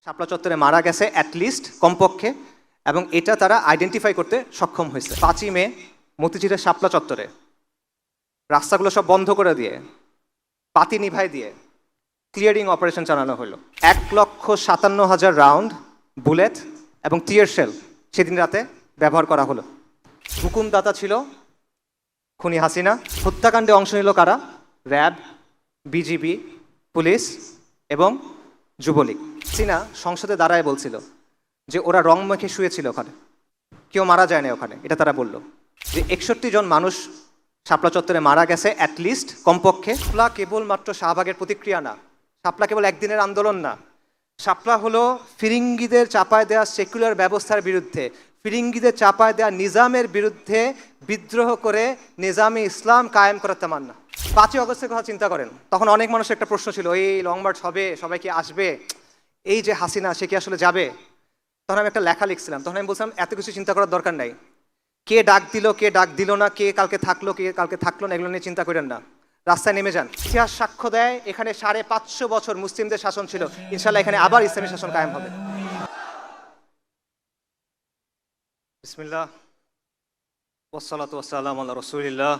শাপলা চত্বরে মারা গেছে অ্যাটলিস্ট কমপক্ষে, এবং এটা তারা আইডেন্টিফাই করতে সক্ষম হয়েছে। 5ই মে মতিঝিলের শাপলা চত্বরে রাস্তাগুলো সব বন্ধ করে দিয়ে, বাতি নিভাই দিয়ে ক্লিয়ারিং অপারেশন চালানো হলো। 1,57,000 রাউন্ড বুলেট এবং টিয়ার শেল সেদিন রাতে ব্যবহার করা হলো। হুকুমদাতা ছিল খুনি হাসিনা। হত্যাকাণ্ডে অংশ নিল কারা? র্যাব, বিজিবি, পুলিশ এবং যুবলীগ। হাসিনা সংসদে দাঁড়ায় বলছিল যে ওরা রং মেখে শুয়েছিল ওখানে, কেউ মারা যায় না ওখানে। এটা তারা বলল যে 61 জন মানুষ শাপলা চত্বরে মারা গেছে অ্যাটলিস্ট কমপক্ষে। শাপলা কেবলমাত্র শাহবাগের প্রতিক্রিয়া না, শাপলা কেবল একদিনের আন্দোলন না, শাপলা হলো ফিরিঙ্গিদের চাপায় দেওয়া সেকুলার ব্যবস্থার বিরুদ্ধে, ফিরিঙ্গিদের চাপায় দেওয়া নিজামের বিরুদ্ধে বিদ্রোহ করে নিজামে ইসলাম কায়েম করার তামান্না। 5ই অগস্টের কথা চিন্তা করেন, তখন অনেক মানুষের একটা প্রশ্ন ছিল, এই লং মার্চ হবে, সবাই কি আসবে, এই যে হাসিনা সে কি আসলে যাবে? তখন আমি একটা লেখা লিখছিলাম, তখন আমি বলছিলাম এত কিছু চিন্তা করার দরকার নাই, কে ডাক দিল কে ডাক দিল না, কে কালকে থাকলো কে কালকে থাকলো না, এগুলো নিয়ে চিন্তা করেন না, রাস্তায় নেমে যান। ইতিহাস সাক্ষ্য দেয় এখানে 550 বছর মুসলিমদের শাসন ছিল, ইনশাল্লাহ এখানে আবার ইসলামী শাসন কায়েম হবে। বিসমিল্লাহ ওয়াসসালাতু ওয়াসসালামু আলা রাসূলিল্লাহ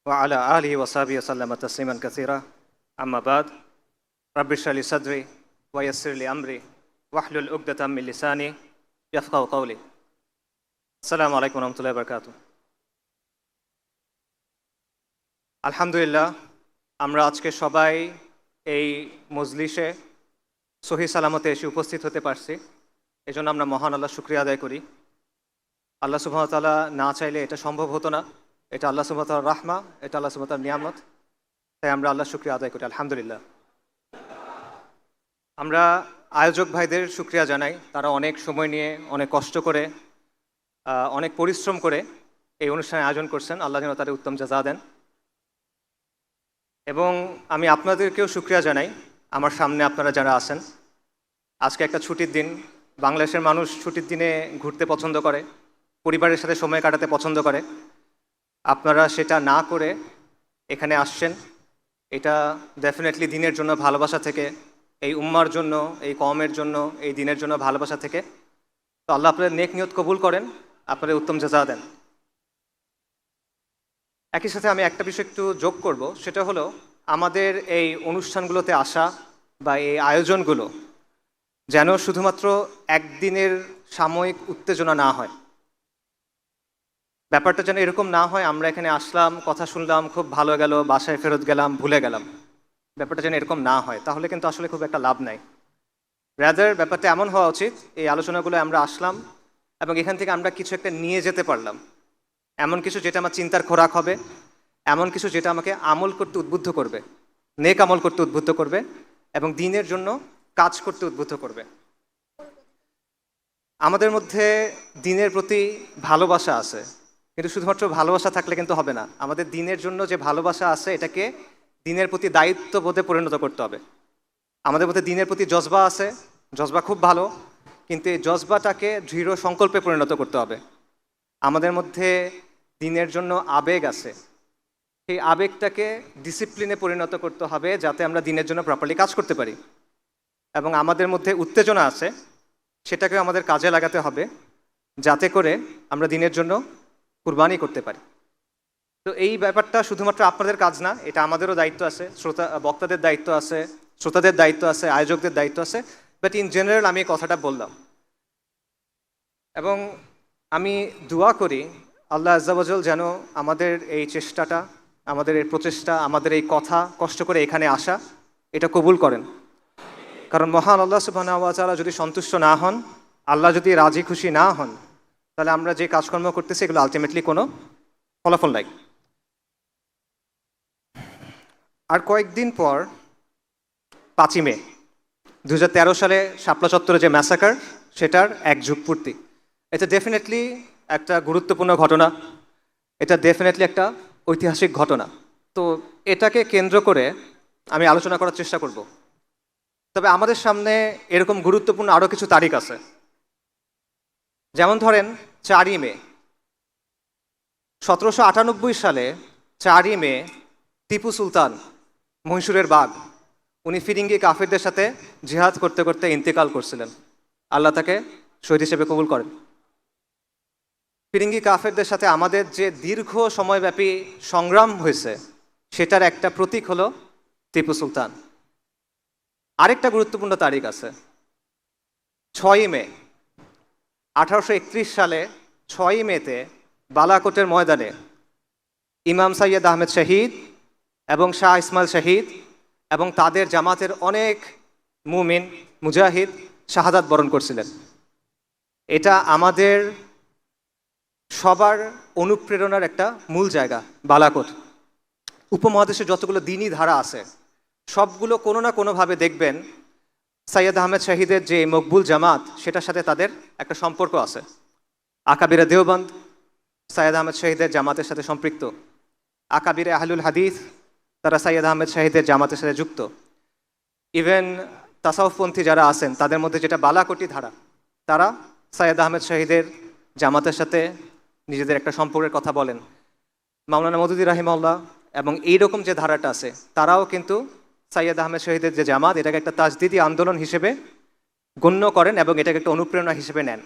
ওয়া আলা আলিহি ওয়া সাহবিহি ওয়া সাল্লামা তাসলিমান কাসীরা, আম্মা বাদ। রাব্বি ইশরাহ লি সাদরি ওয়া ইয়াসসির লি আমরি ওয়াহলুল উকদাতাম মিন লিসানি ইয়াফকাহু কাওলি। আসসালামু আলাইকুম ওয়া রাহমাতুল্লাহি ওয়া বারাকাতুহু। আলহামদুলিল্লাহ, আমরা আজকে সবাই এই মজলিসে সহি সালামতে এসে উপস্থিত হতে পারছি, এজন্য আমরা মহান আল্লাহ শুকরিয়া আদায় করি। আল্লাহ সুবহানাহু ওয়া তাআলা না চাইলে এটা সম্ভব হতো না, এটা আল্লাহ সুবহানাহু ওয়া তাআলার রাহমা, এটা আল্লাহ সুবহানাহু ওয়া তাআলার নিয়ামত, তাই আমরা আল্লাহ শুকরিয়া আদায় করি আলহামদুলিল্লাহ। আমরা আয়োজক ভাইদের শুকরিয়া জানাই, তারা অনেক সময় নিয়ে অনেক কষ্ট করে অনেক পরিশ্রম করে এই অনুষ্ঠানের আয়োজন করছেন, আল্লাহ যেন তাদের উত্তম জাযা দেন। এবং আমি আপনাদেরকেও শুকরিয়া জানাই, আমার সামনে আপনারা যারা আছেন। আজকে একটা ছুটির দিন, বাংলাদেশের মানুষ ছুটির দিনে ঘুরতে পছন্দ করে, পরিবারের সাথে সময় কাটাতে পছন্দ করে। আপনারা সেটা না করে এখানে আসছেন, এটা ডেফিনেটলি দিনের জন্য ভালোবাসা থেকে, এই উম্মার জন্য, এই কওমের জন্য, এই দিনের জন্য ভালোবাসা থেকে। তো আল্লাহ আপনাদের নেক নিয়ত কবুল করেন, আপনাদের উত্তম জাযা দেন। একই সাথে আমি একটা বিষয় একটু যোগ করব, সেটা হলো আমাদের এই অনুষ্ঠানগুলোতে আসা বা এই আয়োজনগুলো যেন শুধুমাত্র একদিনের সাময়িক উত্তেজনা না হয়। ব্যাপারটা যেন এরকম না হয় আমরা এখানে আসলাম, কথা শুনলাম, খুব ভালো গেল, বাসায় ফেরত গেলাম, ভুলে গেলাম। ব্যাপারটা যেন এরকম না হয়, তাহলে কিন্তু আসলে খুব একটা লাভ নাই। রাদার ব্যাপারটা এমন হওয়া উচিত, এই আলোচনাগুলো আমরা আসলাম এবং এখান থেকে আমরা কিছু একটা নিয়ে যেতে পারলাম, এমন কিছু যেটা আমার চিন্তার খোরাক হবে, এমন কিছু যেটা আমাকে আমল করতে উদ্বুদ্ধ করবে, নেক আমল করতে উদ্বুদ্ধ করবে এবং দিনের জন্য কাজ করতে উদ্বুদ্ধ করবে। আমাদের মধ্যে দিনের প্রতি ভালোবাসা আছে, কিন্তু শুধুমাত্র ভালোবাসা থাকলে কিন্তু হবে না। আমাদের দিনের জন্য যে ভালোবাসা আছে এটাকে দিনের প্রতি দায়িত্ববোধে পরিণত করতে হবে। আমাদের মধ্যে দিনের প্রতি জজবা আছে, জজবা খুব ভালো, কিন্তু এই জজবাটাকে দৃঢ় সংকল্পে পরিণত করতে হবে। আমাদের মধ্যে দিনের জন্য আবেগ আছে, সেই আবেগটাকে ডিসিপ্লিনে পরিণত করতে হবে যাতে আমরা দিনের জন্য প্রপারলি কাজ করতে পারি। এবং আমাদের মধ্যে উত্তেজনা আছে, সেটাকে আমাদের কাজে লাগাতে হবে যাতে করে আমরা দিনের জন্য কুরবানি করতে পারি। তো এই ব্যাপারটা শুধুমাত্র আপনাদের কাজ না, এটা আমাদেরও দায়িত্ব আছে, বক্তাদের দায়িত্ব আছে, শ্রোতাদের দায়িত্ব আছে, আয়োজকদের দায়িত্ব আছে। বাট ইন জেনারেল আমি এই কথাটা বললাম এবং আমি দোয়া করি আল্লাহ আজ্জা ওয়াজাল যেন আমাদের এই চেষ্টাটা, আমাদের এই প্রচেষ্টা, আমাদের এই কথা, কষ্ট করে এখানে আসা, এটা কবুল করেন। কারণ মহান আল্লাহ সুবহানাহু ওয়া তাআলা যদি সন্তুষ্ট না হন, আল্লাহ যদি রাজি খুশি না হন, তাহলে আমরা যে কাজকর্ম করতেছি এগুলো আলটিমেটলি কোনো ফলাফল নাই। আর কয়েকদিন পর 5ই মে 2013 সালে শাপলা চত্বরে যে ম্যাসাকার, সেটার 1 যুগ পূর্তি। এটা ডেফিনেটলি একটা গুরুত্বপূর্ণ ঘটনা, এটা ডেফিনেটলি একটা ঐতিহাসিক ঘটনা। তো এটাকে কেন্দ্র করে আমি আলোচনা করার চেষ্টা করব। তবে আমাদের সামনে এরকম গুরুত্বপূর্ণ আরও কিছু তারিখ আছে, যেমন ধরেন 4ই মে 1798 সালে 4ই মে টিপু সুলতান মহীশূরের বাঘ, উনি ফিরিঙ্গি কাফেরদের সাথে জিহাদ করতে করতে ইন্তেকাল করছিলেন। আল্লাহ তাকে শহীদ হিসেবে কবুল করেন। ফিরিঙ্গি কাফেরদের সাথে আমাদের যে দীর্ঘ সময়ব্যাপী সংগ্রাম হয়েছে, সেটার একটা প্রতীক হলো টিপু সুলতান। আরেকটা গুরুত্বপূর্ণ তারিখ আছে, 6ই মে 1831 সালে 6ই মেতে বালাকোটের ময়দানে ইমাম সৈয়দ আহমেদ শহীদ এবং শাহ ইসমাইল শহীদ এবং তাদের জামাতের অনেক মুমিন মুজাহিদ শাহাদাত বরণ করছিলেন। এটা আমাদের সবার অনুপ্রেরণার একটা মূল জায়গা। বালাকোট উপমহাদেশে যতগুলো দিনী ধারা আছে সবগুলো কোনো না কোনোভাবে দেখবেন সৈয়দ আহমেদ শহীদের যে মকবুল জামাত, সেটার সাথে তাদের একটা সম্পর্ক আছে। আকাবিরে দেওবন্দ সৈয়দ আহমেদ শহীদের জামাতের সাথে সম্পৃক্ত, আকাবিরে আহলুল হাদিস তারা সৈয়দ আহমেদ শহীদের জামাতের সাথে যুক্ত। ইভেন তাসাউফপন্থী যারা আছেন তাদের মধ্যে যেটা বালাকোটি ধারা, তারা সৈয়দ আহমেদ শহীদের জামাতের সাথে নিজেদের একটা সম্পর্কের কথা বলেন। মাওলানা মওদুদী রাহিমাহুল্লাহ এবং এইরকম যে ধারাটা আছে, তারাও কিন্তু সৈয়দ আহমেদ শহীদের যে জামাত, এটাকে একটা তাজদিদি আন্দোলন হিসেবে গণ্য করেন এবং এটাকে একটা অনুপ্রেরণা হিসেবে নেন।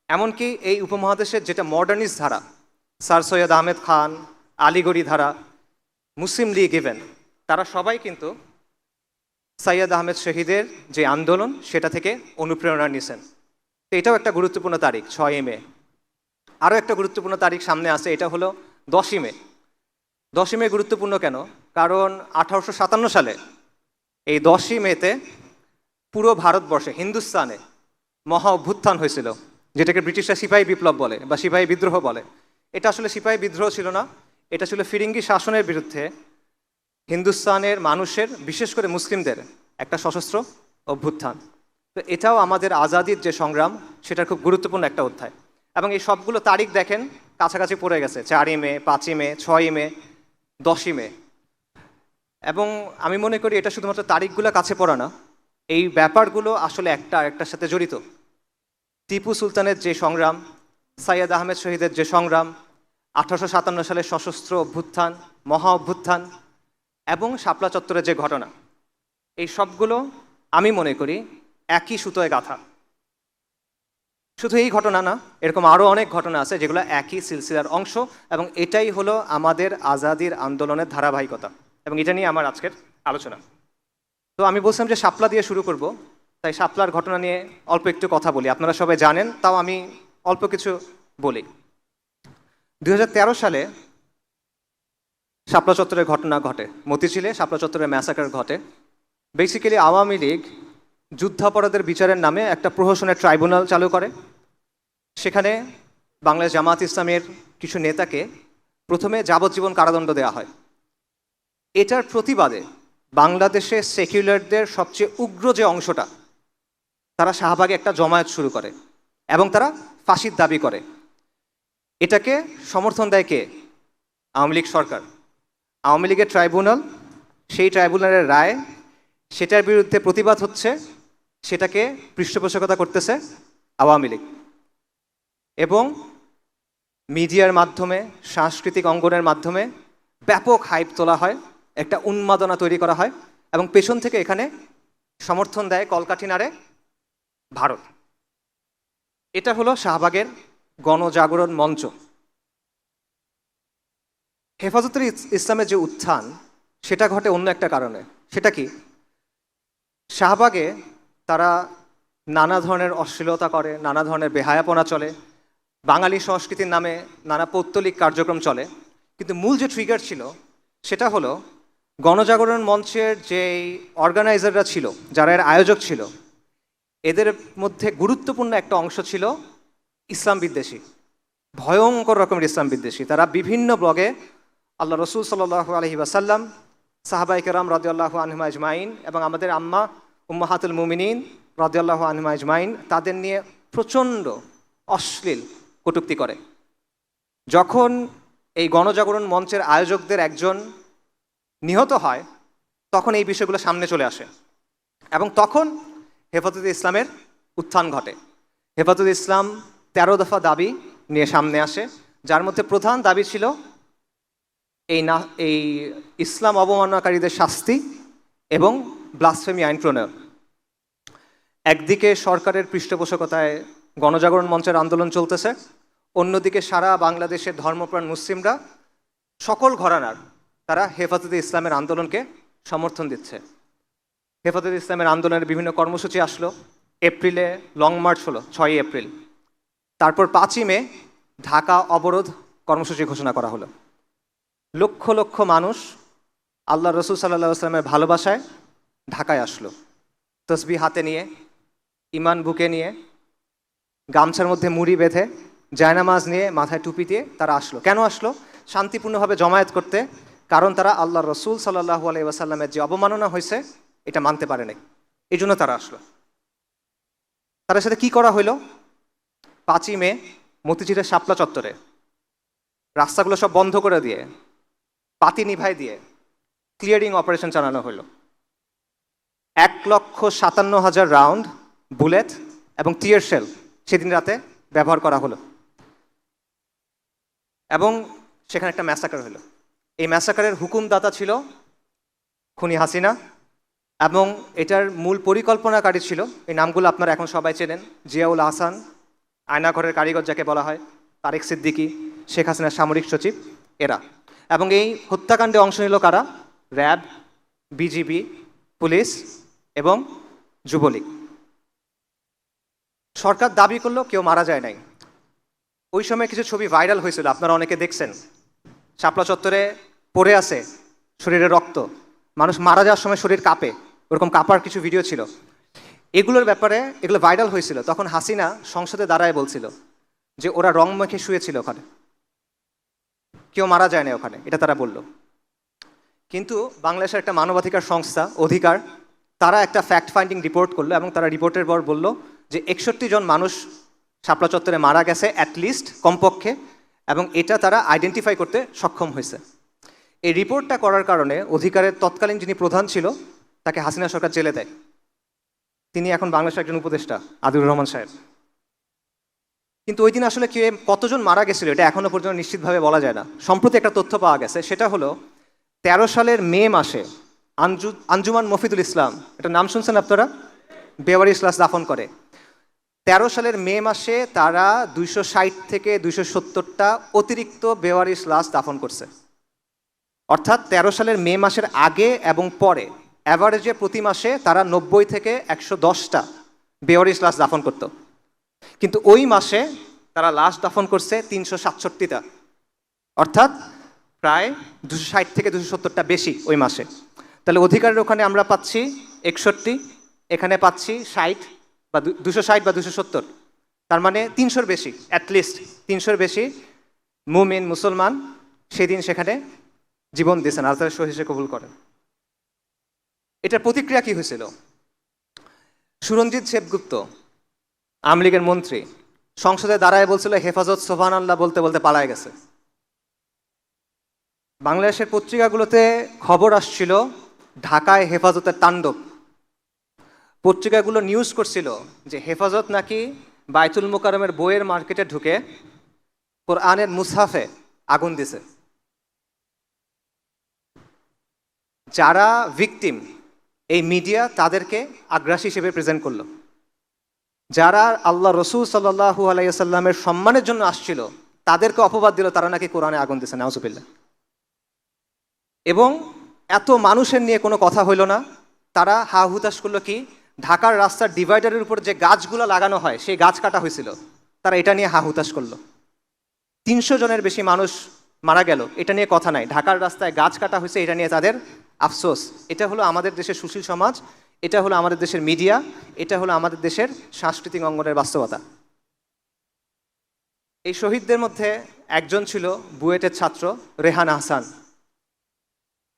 এমনকি এই উপমহাদেশের যেটা মডার্নিস্ট ধারা, স্যার সৈয়দ আহমেদ খান, আলিগড়ি ধারা, মুসলিম লীগ ইভেন, তারা সবাই কিন্তু সৈয়দ আহমেদ শহীদের যে আন্দোলন সেটা থেকে অনুপ্রেরণা নিয়েছেন। তো এটাও একটা গুরুত্বপূর্ণ তারিখ 6ই মে। আরও একটা গুরুত্বপূর্ণ তারিখ সামনে আছে, এটা হলো 10ই মে। 10ই মে গুরুত্বপূর্ণ কেন? কারণ 1857 সালে এই 10ই মেতে পুরো ভারতবর্ষে, হিন্দুস্তানে মহা অভ্যুত্থান হয়েছিল, যেটাকে ব্রিটিশরা সিপাহী বিপ্লব বলে বা সিপাহী বিদ্রোহ বলে। এটা আসলে সিপাহী বিদ্রোহ ছিল না, এটা ছিল ফিরিঙ্গি শাসনের বিরুদ্ধে হিন্দুস্তানের মানুষের, বিশেষ করে মুসলিমদের একটা সশস্ত্র অভ্যুত্থান। তো এটাও আমাদের আজাদির যে সংগ্রাম, সেটার খুব গুরুত্বপূর্ণ একটা অধ্যায়। এবং এই সবগুলো তারিখ দেখেন কাছাকাছি পড়ে গেছে, 4ই মে, 5ই মে, 6ই মে, 10ই মে। এবং আমি মনে করি এটা শুধুমাত্র তারিখগুলো কাছে পড়া না, এই ব্যাপারগুলো আসলে একটা আরেকটার সাথে জড়িত। টিপু সুলতানের যে সংগ্রাম, সৈয়দ আহমেদ শহীদের যে সংগ্রাম, 1857 সালের সশস্ত্র অভ্যুত্থান, মহা অভ্যুত্থান এবং শাপলা চত্বরের যে ঘটনা, এই সবগুলো আমি মনে করি একই সুতোয় গাঁথা। শুধু এই ঘটনা না, এরকম আরও অনেক ঘটনা আছে যেগুলো একই সিলসিলার অংশ, এবং এটাই হলো আমাদের আজাদির আন্দোলনের ধারাবাহিকতা, এবং এটা নিয়ে আমার আজকের আলোচনা। তো আমি বলছিলাম যে শাপলা দিয়ে শুরু করব, তাই শাপলার ঘটনা নিয়ে অল্প একটু কথা বলি। আপনারা সবাই জানেন, তাও আমি অল্প কিছু বলি। 2013 সালে শাপলা চত্বরের ঘটনা ঘটে, মতিঝিলে শাপলা চত্বরের ম্যাসাকার ঘটে। বেসিক্যালি আওয়ামী লীগ যুদ্ধাপরাধের বিচারের নামে একটা প্রহসনের ট্রাইব্যুনাল চালু করে। সেখানে বাংলাদেশ জামাত ইসলামের কিছু নেতাকে প্রথমে যাবজ্জীবন কারাদণ্ড দেওয়া হয়। এটার প্রতিবাদে বাংলাদেশে সেকুলারদের সবচেয়ে উগ্র যে অংশটা, তারা শাহবাগে একটা জমায়েত শুরু করে এবং তারা ফাঁসির দাবি করে। এটাকে সমর্থন দেয় কে? আওয়ামী লীগ সরকার। আওয়ামী লীগের ট্রাইব্যুনাল, সেই ট্রাইব্যুনালের রায়, সেটার বিরুদ্ধে প্রতিবাদ হচ্ছে, সেটাকে পৃষ্ঠপোষকতা করতেছে আওয়ামী লীগ। এবং মিডিয়ার মাধ্যমে, সাংস্কৃতিক অঙ্গনের মাধ্যমে ব্যাপক হাইপ তোলা হয়, একটা উন্মাদনা তৈরি করা হয়, এবং পেছন থেকে এখানে সমর্থন দেয় কলকাঠি নাড়ে ভারত। এটা হলো শাহবাগের গণজাগরণ মঞ্চ। হেফাজতে ইসলামের যে উত্থান, সেটা ঘটে অন্য একটা কারণে। সেটা কি? শাহবাগে তারা নানা ধরনের অশ্লীলতা করে, নানা ধরনের বেহায়াপনা চলে, বাঙালি সংস্কৃতির নামে নানা পৌত্তলিক কার্যক্রম চলে। কিন্তু মূল যে ট্রিগার ছিল, সেটা হলো গণজাগরণ মঞ্চের যে অর্গানাইজাররা ছিল, যারা এর আয়োজক ছিল, এদের মধ্যে গুরুত্বপূর্ণ একটা অংশ ছিল ইসলাম বিদ্বেষী, ভয়ঙ্কর রকমের ইসলাম বিদ্বেষী। তারা বিভিন্ন ব্লগে আল্লাহ রসুল সাল্লাল্লাহু আলাইহি ওয়াসাল্লাম, সাহাবায়ে কেরাম রাদিয়াল্লাহু আনহুম আজমাইন এবং আমাদের আম্মা উম্মাহাতুল মুমিনিন রাদিয়াল্লাহু আনহুম আজমাইন, তাদের নিয়ে প্রচণ্ড অশ্লীল কটূক্তি করে। যখন এই গণজাগরণ মঞ্চের আয়োজকদের একজন নিহত হয়, তখন এই বিষয়গুলো সামনে চলে আসে এবং তখন হেফাজতে ইসলামের উত্থান ঘটে। হেফাজতে ইসলাম 13 দফা দাবি নিয়ে সামনে আসে, যার মধ্যে প্রধান দাবি ছিল এই ইসলাম অবমাননাকারীদের শাস্তি এবং ব্লাসফেমি আইন প্রণয়ন। একদিকে সরকারের পৃষ্ঠপোষকতায় গণজাগরণ মঞ্চের আন্দোলন চলতেছে, অন্যদিকে সারা বাংলাদেশের ধর্মপ্রাণ মুসলিমরা সকল ঘরানার তারা হেফাজতে ইসলামের আন্দোলনকে সমর্থন দিচ্ছে। হেফাজতে ইসলামের আন্দোলনের বিভিন্ন কর্মসূচি আসলো। এপ্রিলে লং মার্চ হলো 6 এপ্রিল। তারপর 5ই মে ঢাকা অবরোধ কর্মসূচি ঘোষণা করা হলো। লক্ষ লক্ষ মানুষ আল্লাহ রসুল সাল্লাল্লাহু আলাইহি ওয়াসাল্লামের ভালোবাসায় ঢাকায় আসলো, তসবিহ হাতে নিয়ে, ইমান বুকে নিয়ে, গামছার মধ্যে মুড়ি বেঁধে, জায়নামাজ নিয়ে, মাথায় টুপি দিয়ে তারা আসলো। কেন আসলো? শান্তিপূর্ণভাবে জমায়েত করতে। কারণ তারা আল্লাহ রসুল সাল্লাল্লাহু আলাইহি ওয়াসাল্লামের যে অবমাননা হয়েছে এটা মানতে পারে নাই, এই জন্য তারা আসলো। তাদের সাথে কি করা হইল? 5ই মে মতিঝিলের শাপলা চত্বরে রাস্তাগুলো সব বন্ধ করে দিয়ে, পাতি নিভাই দিয়ে ক্লিয়ারিং অপারেশন চালানো হলো। 1,57,000 রাউন্ড বুলেট এবং টিয়ার শেল সেদিন রাতে ব্যবহার করা হলো এবং সেখানে একটা ম্যাসাকার হলো। এই ম্যাসাকারের হুকুমদাতা ছিল খুনি হাসিনা এবং এটার মূল পরিকল্পনাকারী ছিল, এই নামগুলো আপনারা এখন সবাই চেনেন, জিয়াউল আহসান, আয়নাঘরের কারিগর যাকে বলা হয়, তারেক সিদ্দিকী, শেখ হাসিনার সামরিক সচিব, এরা। এবং এই হত্যাকাণ্ডে অংশ নিল কারা? র্যাব, বিজিবি, পুলিশ এবং যুবলীগ। সরকার দাবি করলো কেউ মারা যায় নাই। ওই সময় কিছু ছবি ভাইরাল হয়েছিল, আপনারা অনেকে দেখছেন। শাপলা চত্বরে পড়ে আছে শরীরে রক্ত, মানুষ মারা যাওয়ার সময় শরীর কাঁপে, ওরকম কাঁপার কিছু ভিডিও ছিল। এগুলোর ব্যাপারে এগুলো ভাইরাল হয়েছিল। তখন হাসিনা সংসদে দাঁড়ায় বলছিল যে ওরা রং মেখে শুয়েছিল ওখানে, কেউ মারা যায় না ওখানে, এটা তারা বলল। কিন্তু বাংলাদেশের একটা মানবাধিকার সংস্থা অধিকার, তারা একটা ফ্যাক্ট ফাইন্ডিং রিপোর্ট করলো এবং তারা রিপোর্টের পর বলল যে 61 জন মানুষ শাপলা চত্বরে মারা গেছে অ্যাটলিস্ট, কমপক্ষে, এবং এটা তারা আইডেন্টিফাই করতে সক্ষম হয়েছে। এই রিপোর্টটা করার কারণে অধিকারের তৎকালীন যিনি প্রধান ছিল তাকে হাসিনা সরকার জেলে দেয়। তিনি এখন বাংলাদেশের একজন উপদেষ্টা, আদিলুর রহমান সাহেব। কিন্তু ওই দিন আসলে কতজন মারা গেছিল এটা এখনো পর্যন্ত নিশ্চিতভাবে বলা যায় না। সম্প্রতি একটা তথ্য পাওয়া গেছে, সেটা হলো 13 সালের মে মাসে আঞ্জুমান মফিদুল ইসলাম, এটা নাম শুনছেন আপনারা? বেওয়ারিশ লাশ দাফন করে। 13 সালের মে মাসে তারা 260 থেকে 270টা অতিরিক্ত বেওয়ারিশ লাশ দাফন করছে। অর্থাৎ 13 সালের মে মাসের আগে এবং পরে অ্যাভারেজে প্রতি মাসে তারা 90 থেকে 110টা বেওয়ারিশ লাশ দাফন করত। কিন্তু ওই মাসে তারা লাশ দাফন করছে 367টা, অর্থাৎ প্রায় 260 থেকে 270টা বেশি ওই মাসে। তাহলে অধিকারের ওখানে আমরা পাচ্ছি 61, এখানে পাচ্ছি 60 বা 260 বা 270, তার মানে 300-র বেশি, অ্যাটলিস্ট 300-র বেশি মুমিন মুসলমান সেদিন সেখানে জীবন দিয়েছেন, আর তারা শহীদ হিসেবে কবুল করেন। এটার প্রতিক্রিয়া কি হয়েছিল? সুরঞ্জিত সেনগুপ্ত, আওয়ামী লীগের মন্ত্রী, সংসদে দাঁড়ায় বলছিল হেফাজত সুবহানাল্লাহ বলতে বলতে পালায় গেছে। বাংলাদেশের পত্রিকাগুলোতে খবর আসছিল ঢাকায় হেফাজতের তাণ্ডব। পত্রিকাগুলো নিউজ করছিল যে হেফাজত নাকি বাইতুল মোকাররমের বইয়ের মার্কেটে ঢুকে কোরআনের মুসহাফে আগুন দিছে। যারা ভিকটিম, এই মিডিয়া তাদেরকে আগ্রাসী হিসেবে প্রেজেন্ট করলো। যারা আল্লাহ রসুল সাল্লাল্লাহু আলাইহি ওয়াসাল্লামের সম্মানের জন্য আসছিল তাদেরকে অপবাদ দিল তারা নাকি কোরআনে আগুন দিছে, নাউজুবিল্লাহ। এবং এত মানুষের নিয়ে কোনো কথা হইল না, তারা হা হুতাশ করলো কি, ঢাকার রাস্তার ডিভাইডারের উপর যে গাছগুলো লাগানো হয় সেই গাছ কাটা হয়েছিল, তারা এটা নিয়ে হা হুতাশ করলো। 300 জনের বেশি মানুষ মারা গেল, এটা নিয়ে কথা নাই। ঢাকার রাস্তায় গাছ কাটা হয়েছে, এটা নিয়ে তাদের আফসোস। এটা হলো আমাদের দেশের সুশীল সমাজ, এটা হলো আমাদের দেশের মিডিয়া, এটা হলো আমাদের দেশের সাংস্কৃতিক অঙ্গনের বাস্তবতা। এই শহীদদের মধ্যে একজন ছিল বুয়েটের ছাত্র রেহান আহসান।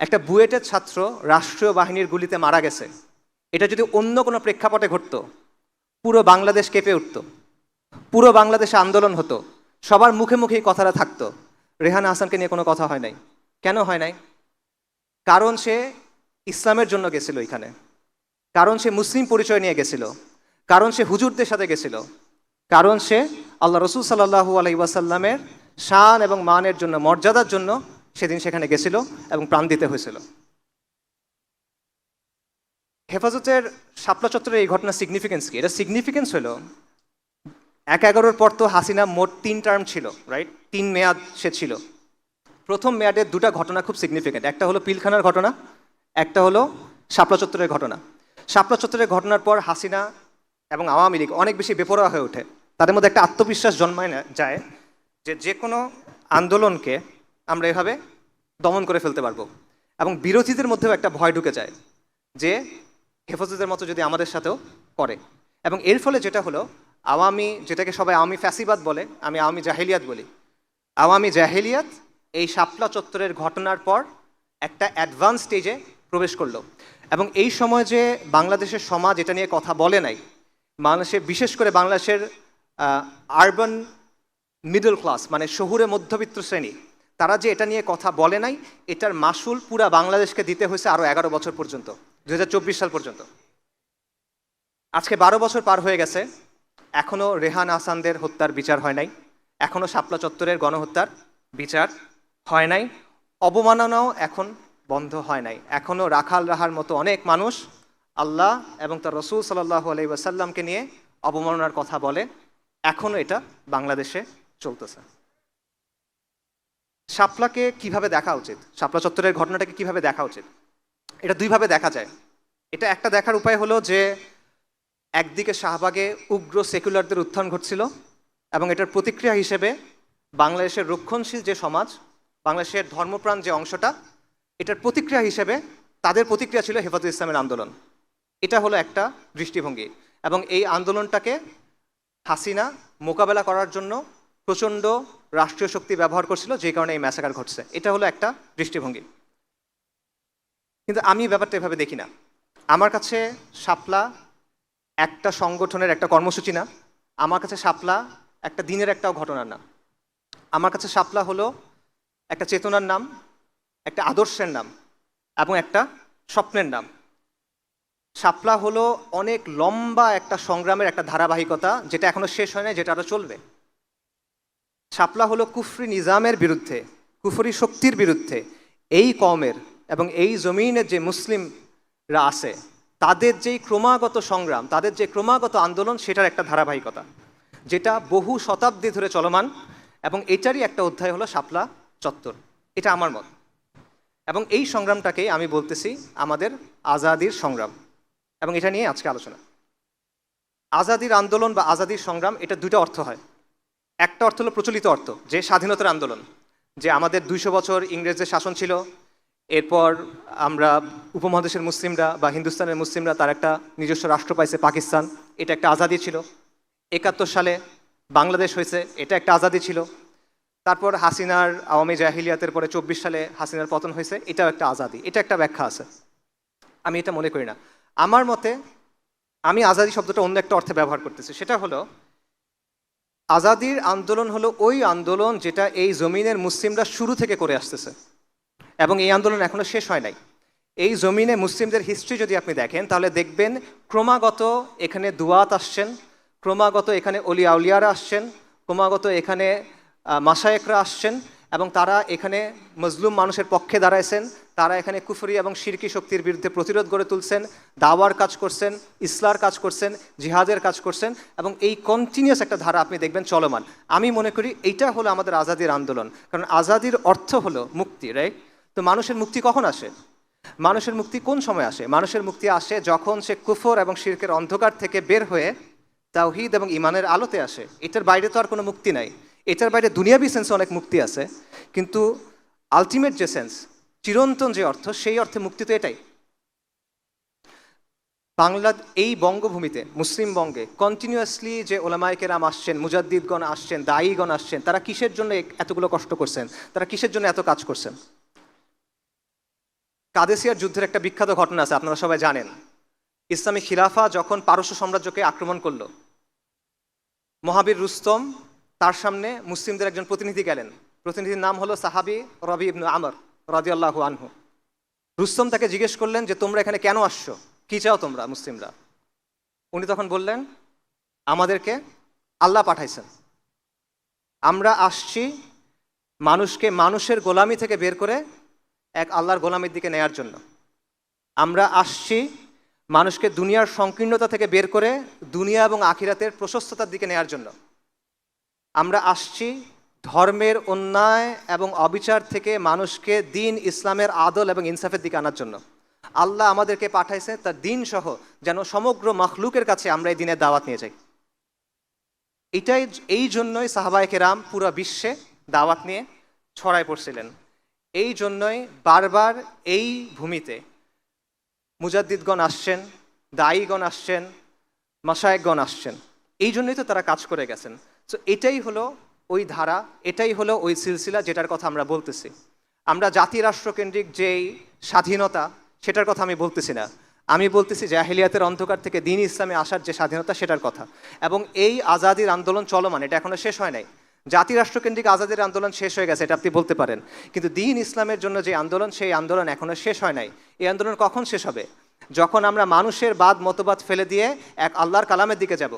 একটা বুয়েটের ছাত্র রাষ্ট্রীয় বাহিনীর গুলিতে মারা গেছে, এটা যদি অন্য কোনো প্রেক্ষাপটে ঘটতো পুরো বাংলাদেশ কেঁপে উঠত, পুরো বাংলাদেশে আন্দোলন হতো, সবার মুখে মুখেই কথাটা থাকতো। রেহান আহসানকে নিয়ে কোনো কথা হয় নাই। কেন হয় নাই? কারণ সে ইসলামের জন্য গেছিল এখানে, কারণ সে মুসলিম পরিচয় নিয়ে গেছিল, কারণ সে হুজুরদের সাথে গেছিল, কারণ সে আল্লাহ রসুল সাল্লাল্লাহু আলাইহি ওয়াসাল্লামের শান এবং মানের জন্য, মর্যাদার জন্য সেদিন সেখানে গেছিল এবং প্রাণ দিতে হয়েছিল। হেফাজতের শাপলা চত্বরের এই ঘটনার সিগনিফিকেন্স কি? এটা সিগনিফিকেন্স হলো 1/11 পর তো হাসিনা মোট 3 টার্ম ছিল, রাইট? 3 মেয়াদ সে ছিল। প্রথম মেয়াদের দুটা ঘটনা খুব সিগনিফিকেন্ট। একটা হলো পিলখানার ঘটনা, একটা হলো শাপলা চত্বরের ঘটনা। শাপলা চত্বরের ঘটনার পর হাসিনা এবং আওয়ামী লীগ অনেক বেশি বেপরোয়া হয়ে ওঠে। তাদের মধ্যে একটা আত্মবিশ্বাস জন্মায় না যায় যে কোনো আন্দোলনকে আমরা এভাবে দমন করে ফেলতে পারবো, এবং বিরোধীদের মধ্যেও একটা ভয় ঢুকে যায় যে হেফাজতের মতো যদি আমাদের সাথেও করে। এবং এর ফলে যেটা হলো, আওয়ামী, যেটাকে সবাই আওয়ামী ফ্যাসিবাদ বলে, আমি আওয়ামী জাহেলিয়াত বলি, আওয়ামী জাহেলিয়াত এই শাপলা চত্বরের ঘটনার পর একটা অ্যাডভান্স স্টেজে প্রবেশ করলো। এবং এই সময় যে বাংলাদেশের সমাজ এটা নিয়ে কথা বলে নাই, বাংলাদেশে বিশেষ করে বাংলাদেশের আরবান মিডল ক্লাস মানে শহুরে মধ্যবিত্ত শ্রেণী, তারা যে এটা নিয়ে কথা বলে নাই, এটার মাসুল পুরা বাংলাদেশকে দিতে হয়েছে আরও 11 বছর পর্যন্ত, 2024 সাল পর্যন্ত। আজকে 12 বছর পার হয়ে গেছে, এখনও রেহান আহসানদের হত্যার বিচার হয় নাই, এখনও শাপলা চত্বরের গণহত্যার বিচার হয় নাই, অবমাননাও এখন বন্ধ হয় নাই। এখনও রাখাল রাহার মতো অনেক মানুষ আল্লাহ এবং তার রসুল সাল্লাল্লাহু আলাইহি ওয়াসাল্লামকে নিয়ে অবমাননার কথা বলে। এখনও এটা বাংলাদেশে চলতেছে। শাপলাকে কিভাবে দেখা উচিত, শাপলা চত্বরের ঘটনাটাকে কিভাবে দেখা উচিত? এটা দুইভাবে দেখা যায়। এটা একটা দেখার উপায় হলো যে একদিকে শাহবাগে উগ্র সেকুলারদের উত্থান ঘটছিল, এবং এটার প্রতিক্রিয়া হিসেবে বাংলাদেশের রক্ষণশীল যে সমাজ, বাংলাদেশের ধর্মপ্রাণ যে অংশটা, এটার প্রতিক্রিয়া হিসেবে তাদের প্রতিক্রিয়া ছিল হেফাজত ইসলামের আন্দোলন। এটা হলো একটা দৃষ্টিভঙ্গি, এবং এই আন্দোলনটাকে হাসিনা মোকাবেলা করার জন্য প্রচণ্ড রাষ্ট্রীয় শক্তি ব্যবহার করছিল, যে কারণে এই ম্যাসাকার ঘটছে। এটা হলো একটা দৃষ্টিভঙ্গি। কিন্তু আমি ব্যাপারটা এভাবে দেখি না। আমার কাছে শাপলা একটা সংগঠনের একটা কর্মসূচি না, আমার কাছে শাপলা একটা দিনের একটাও ঘটনার না। আমার কাছে শাপলা হলো একটা চেতনার নাম, একটা আদর্শের নাম, এবং একটা স্বপ্নের নাম। শাপলা হলো অনেক লম্বা একটা সংগ্রামের একটা ধারাবাহিকতা, যেটা এখনো শেষ হয় না, যেটা আরও চলবে। শাপলা হলো কুফরি নিজামের বিরুদ্ধে, কুফরি শক্তির বিরুদ্ধে এই কওমের এবং এই জমিনের যে মুসলিমরা আছে তাদের যেই ক্রমাগত সংগ্রাম, তাদের যে ক্রমাগত আন্দোলন, সেটার একটা ধারাবাহিকতা, যেটা বহু শতাব্দী ধরে চলমান। এবং এটারই একটা অধ্যায় হলো শাপলা চত্বর। এটা আমার মত। এবং এই সংগ্রামটাকেই আমি বলতেছি আমাদের আজাদির সংগ্রাম, এবং এটা নিয়ে আজকে আলোচনা। আজাদির আন্দোলন বা আজাদির সংগ্রাম, এটা দুটো অর্থ হয়। একটা অর্থ হলো প্রচলিত অর্থ, যে স্বাধীনতার আন্দোলন, যে আমাদের 200 বছর ইংরেজদের শাসন ছিল, এরপর আমরা উপমহাদেশের মুসলিমরা বা হিন্দুস্তানের মুসলিমরা তার একটা নিজস্ব রাষ্ট্র পাইছে পাকিস্তান, এটা একটা আজাদি ছিল। 71 সালে বাংলাদেশ হয়েছে, এটা একটা আজাদি ছিল। তারপর হাসিনার আওয়ামী জাহিলিয়াতের পরে 24 সালে হাসিনার পতন হয়েছে, এটাও একটা আজাদি। এটা একটা ব্যাখ্যা আছে, আমি এটা মনে করি না। আমার মতে আমি আজাদি শব্দটা অন্য একটা অর্থে ব্যবহার করতেছি। সেটা হলো আজাদির আন্দোলন হলো ওই আন্দোলন যেটা এই জমিনের মুসলিমরা শুরু থেকে করে আসতেছে, এবং এই আন্দোলন এখনো শেষ হয় নাই। এই জমিনে মুসলিমদের হিস্ট্রি যদি আপনি দেখেন, তাহলে দেখবেন ক্রমাগত এখানে দুয়াত আসছেন, ক্রমাগত এখানে অলি আউলিয়ারা আসছেন, ক্রমাগত এখানে মাশায়েখরা আসছেন, এবং তারা এখানে মজলুম মানুষের পক্ষে দাঁড়াইছেন। তারা এখানে কুফরি এবং শিরকি শক্তির বিরুদ্ধে প্রতিরোধ গড়ে তুলছেন, দাওয়ার কাজ করছেন, ইসলার কাজ করছেন, জিহাদের কাজ করছেন, এবং এই কন্টিনিউয়াস একটা ধারা আপনি দেখবেন চলমান। আমি মনে করি এইটা হলো আমাদের আজাদির আন্দোলন, কারণ আজাদির অর্থ হলো মুক্তি, রাইট? তো মানুষের মুক্তি কখন আসে? মানুষের মুক্তি কোন সময় আসে? মানুষের মুক্তি আসে যখন সে কুফর এবং শিরকের অন্ধকার থেকে বের হয়ে তাওহীদ এবং ঈমানের আলোতে আসে। এটার বাইরে তো আর কোনো মুক্তি নাই। এটার বাইরে দুনিয়াবি সেন্সে অনেক মুক্তি আছে, কিন্তু আলটিমেট যে সেন্স, চিরন্তন যে অর্থ, সেই অর্থে মুক্তি তো এটাই। বাংলা এই বঙ্গভূমিতে, মুসলিম বঙ্গে কন্টিনিউয়াসলি যে ওলামায়ে কেরাম আসছেন, মুজাদ্দিদগণ আসছেন, দায়ীগণ আসছেন, তারা কিসের জন্য এতগুলো কষ্ট করছেন? তারা কিসের জন্য এত কাজ করছেন? কাদেসিয়ার যুদ্ধের একটা বিখ্যাত ঘটনা আছে, আপনারা সবাই জানেন। ইসলামী খিলাফা যখন পারস্য সাম্রাজ্যকে আক্রমণ করলো, মহাবীর রুস্তম তার সামনে মুসলিমদের একজন প্রতিনিধি গেলেন। প্রতিনিধির নাম হলো সাহাবী রবি ইবনু আমর রাদিয়াল্লাহু আনহু। রুস্তম তাকে জিজ্ঞেস করলেন যে তোমরা এখানে কেন আসছো, কি চাও তোমরা মুসলিমরা? উনি তখন বললেন, আমাদেরকে আল্লাহ পাঠাইছেন, আমরা আসছি মানুষকে মানুষের গোলামি থেকে বের করে এক আল্লাহর গোলামির দিকে নেয়ার জন্য। আমরা আসছি মানুষকে দুনিয়ার সংকীর্ণতা থেকে বের করে দুনিয়া এবং আখিরাতের প্রশস্ততার দিকে নেয়ার জন্য। আমরা আসছি ধর্মের অন্যায় এবং অবিচার থেকে মানুষকে দিন ইসলামের আদল এবং ইনসাফের দিকে আনার জন্য। আল্লাহ আমাদেরকে পাঠাইছে তার দিন সহ যেন সমগ্র মখলুকের কাছে আমরা এই দিনের দাওয়াত নিয়ে যাই। এই জন্যই সাহাবায়ে কেরাম পুরো বিশ্বে দাওয়াত নিয়ে ছড়ায় পড়ছিলেন। এই জন্যই বারবার এই ভূমিতে মুজাদ্দিদগণ আসছেন, দায়ীগণ আসছেন, মাশায়েখগণ আসছেন। এই জন্যই তো তারা কাজ করে গেছেন। তো এটাই হলো ওই ধারা, এটাই হলো ওই সিলসিলা যেটার কথা আমরা বলতেছি। আমরা জাতি রাষ্ট্রকেন্দ্রিক যেই স্বাধীনতা সেটার কথা আমি বলতেছি না, আমি বলতেছি জাহেলিয়াতের অন্ধকার থেকে দিন ইসলামে আসার যে স্বাধীনতা সেটার কথা। এবং এই আজাদির আন্দোলন চলমান, এটা এখনো শেষ হয় নাই। জাতি রাষ্ট্রকেন্দ্রিক আজাদির আন্দোলন শেষ হয়ে গেছে, এটা আপনি বলতে পারেন, কিন্তু দিন ইসলামের জন্য যে আন্দোলন, সেই আন্দোলন এখনো শেষ হয় নাই। এই আন্দোলন কখন শেষ হবে? যখন আমরা মানুষের বাদ মতবাদ ফেলে দিয়ে এক আল্লাহর কালামের দিকে যাব,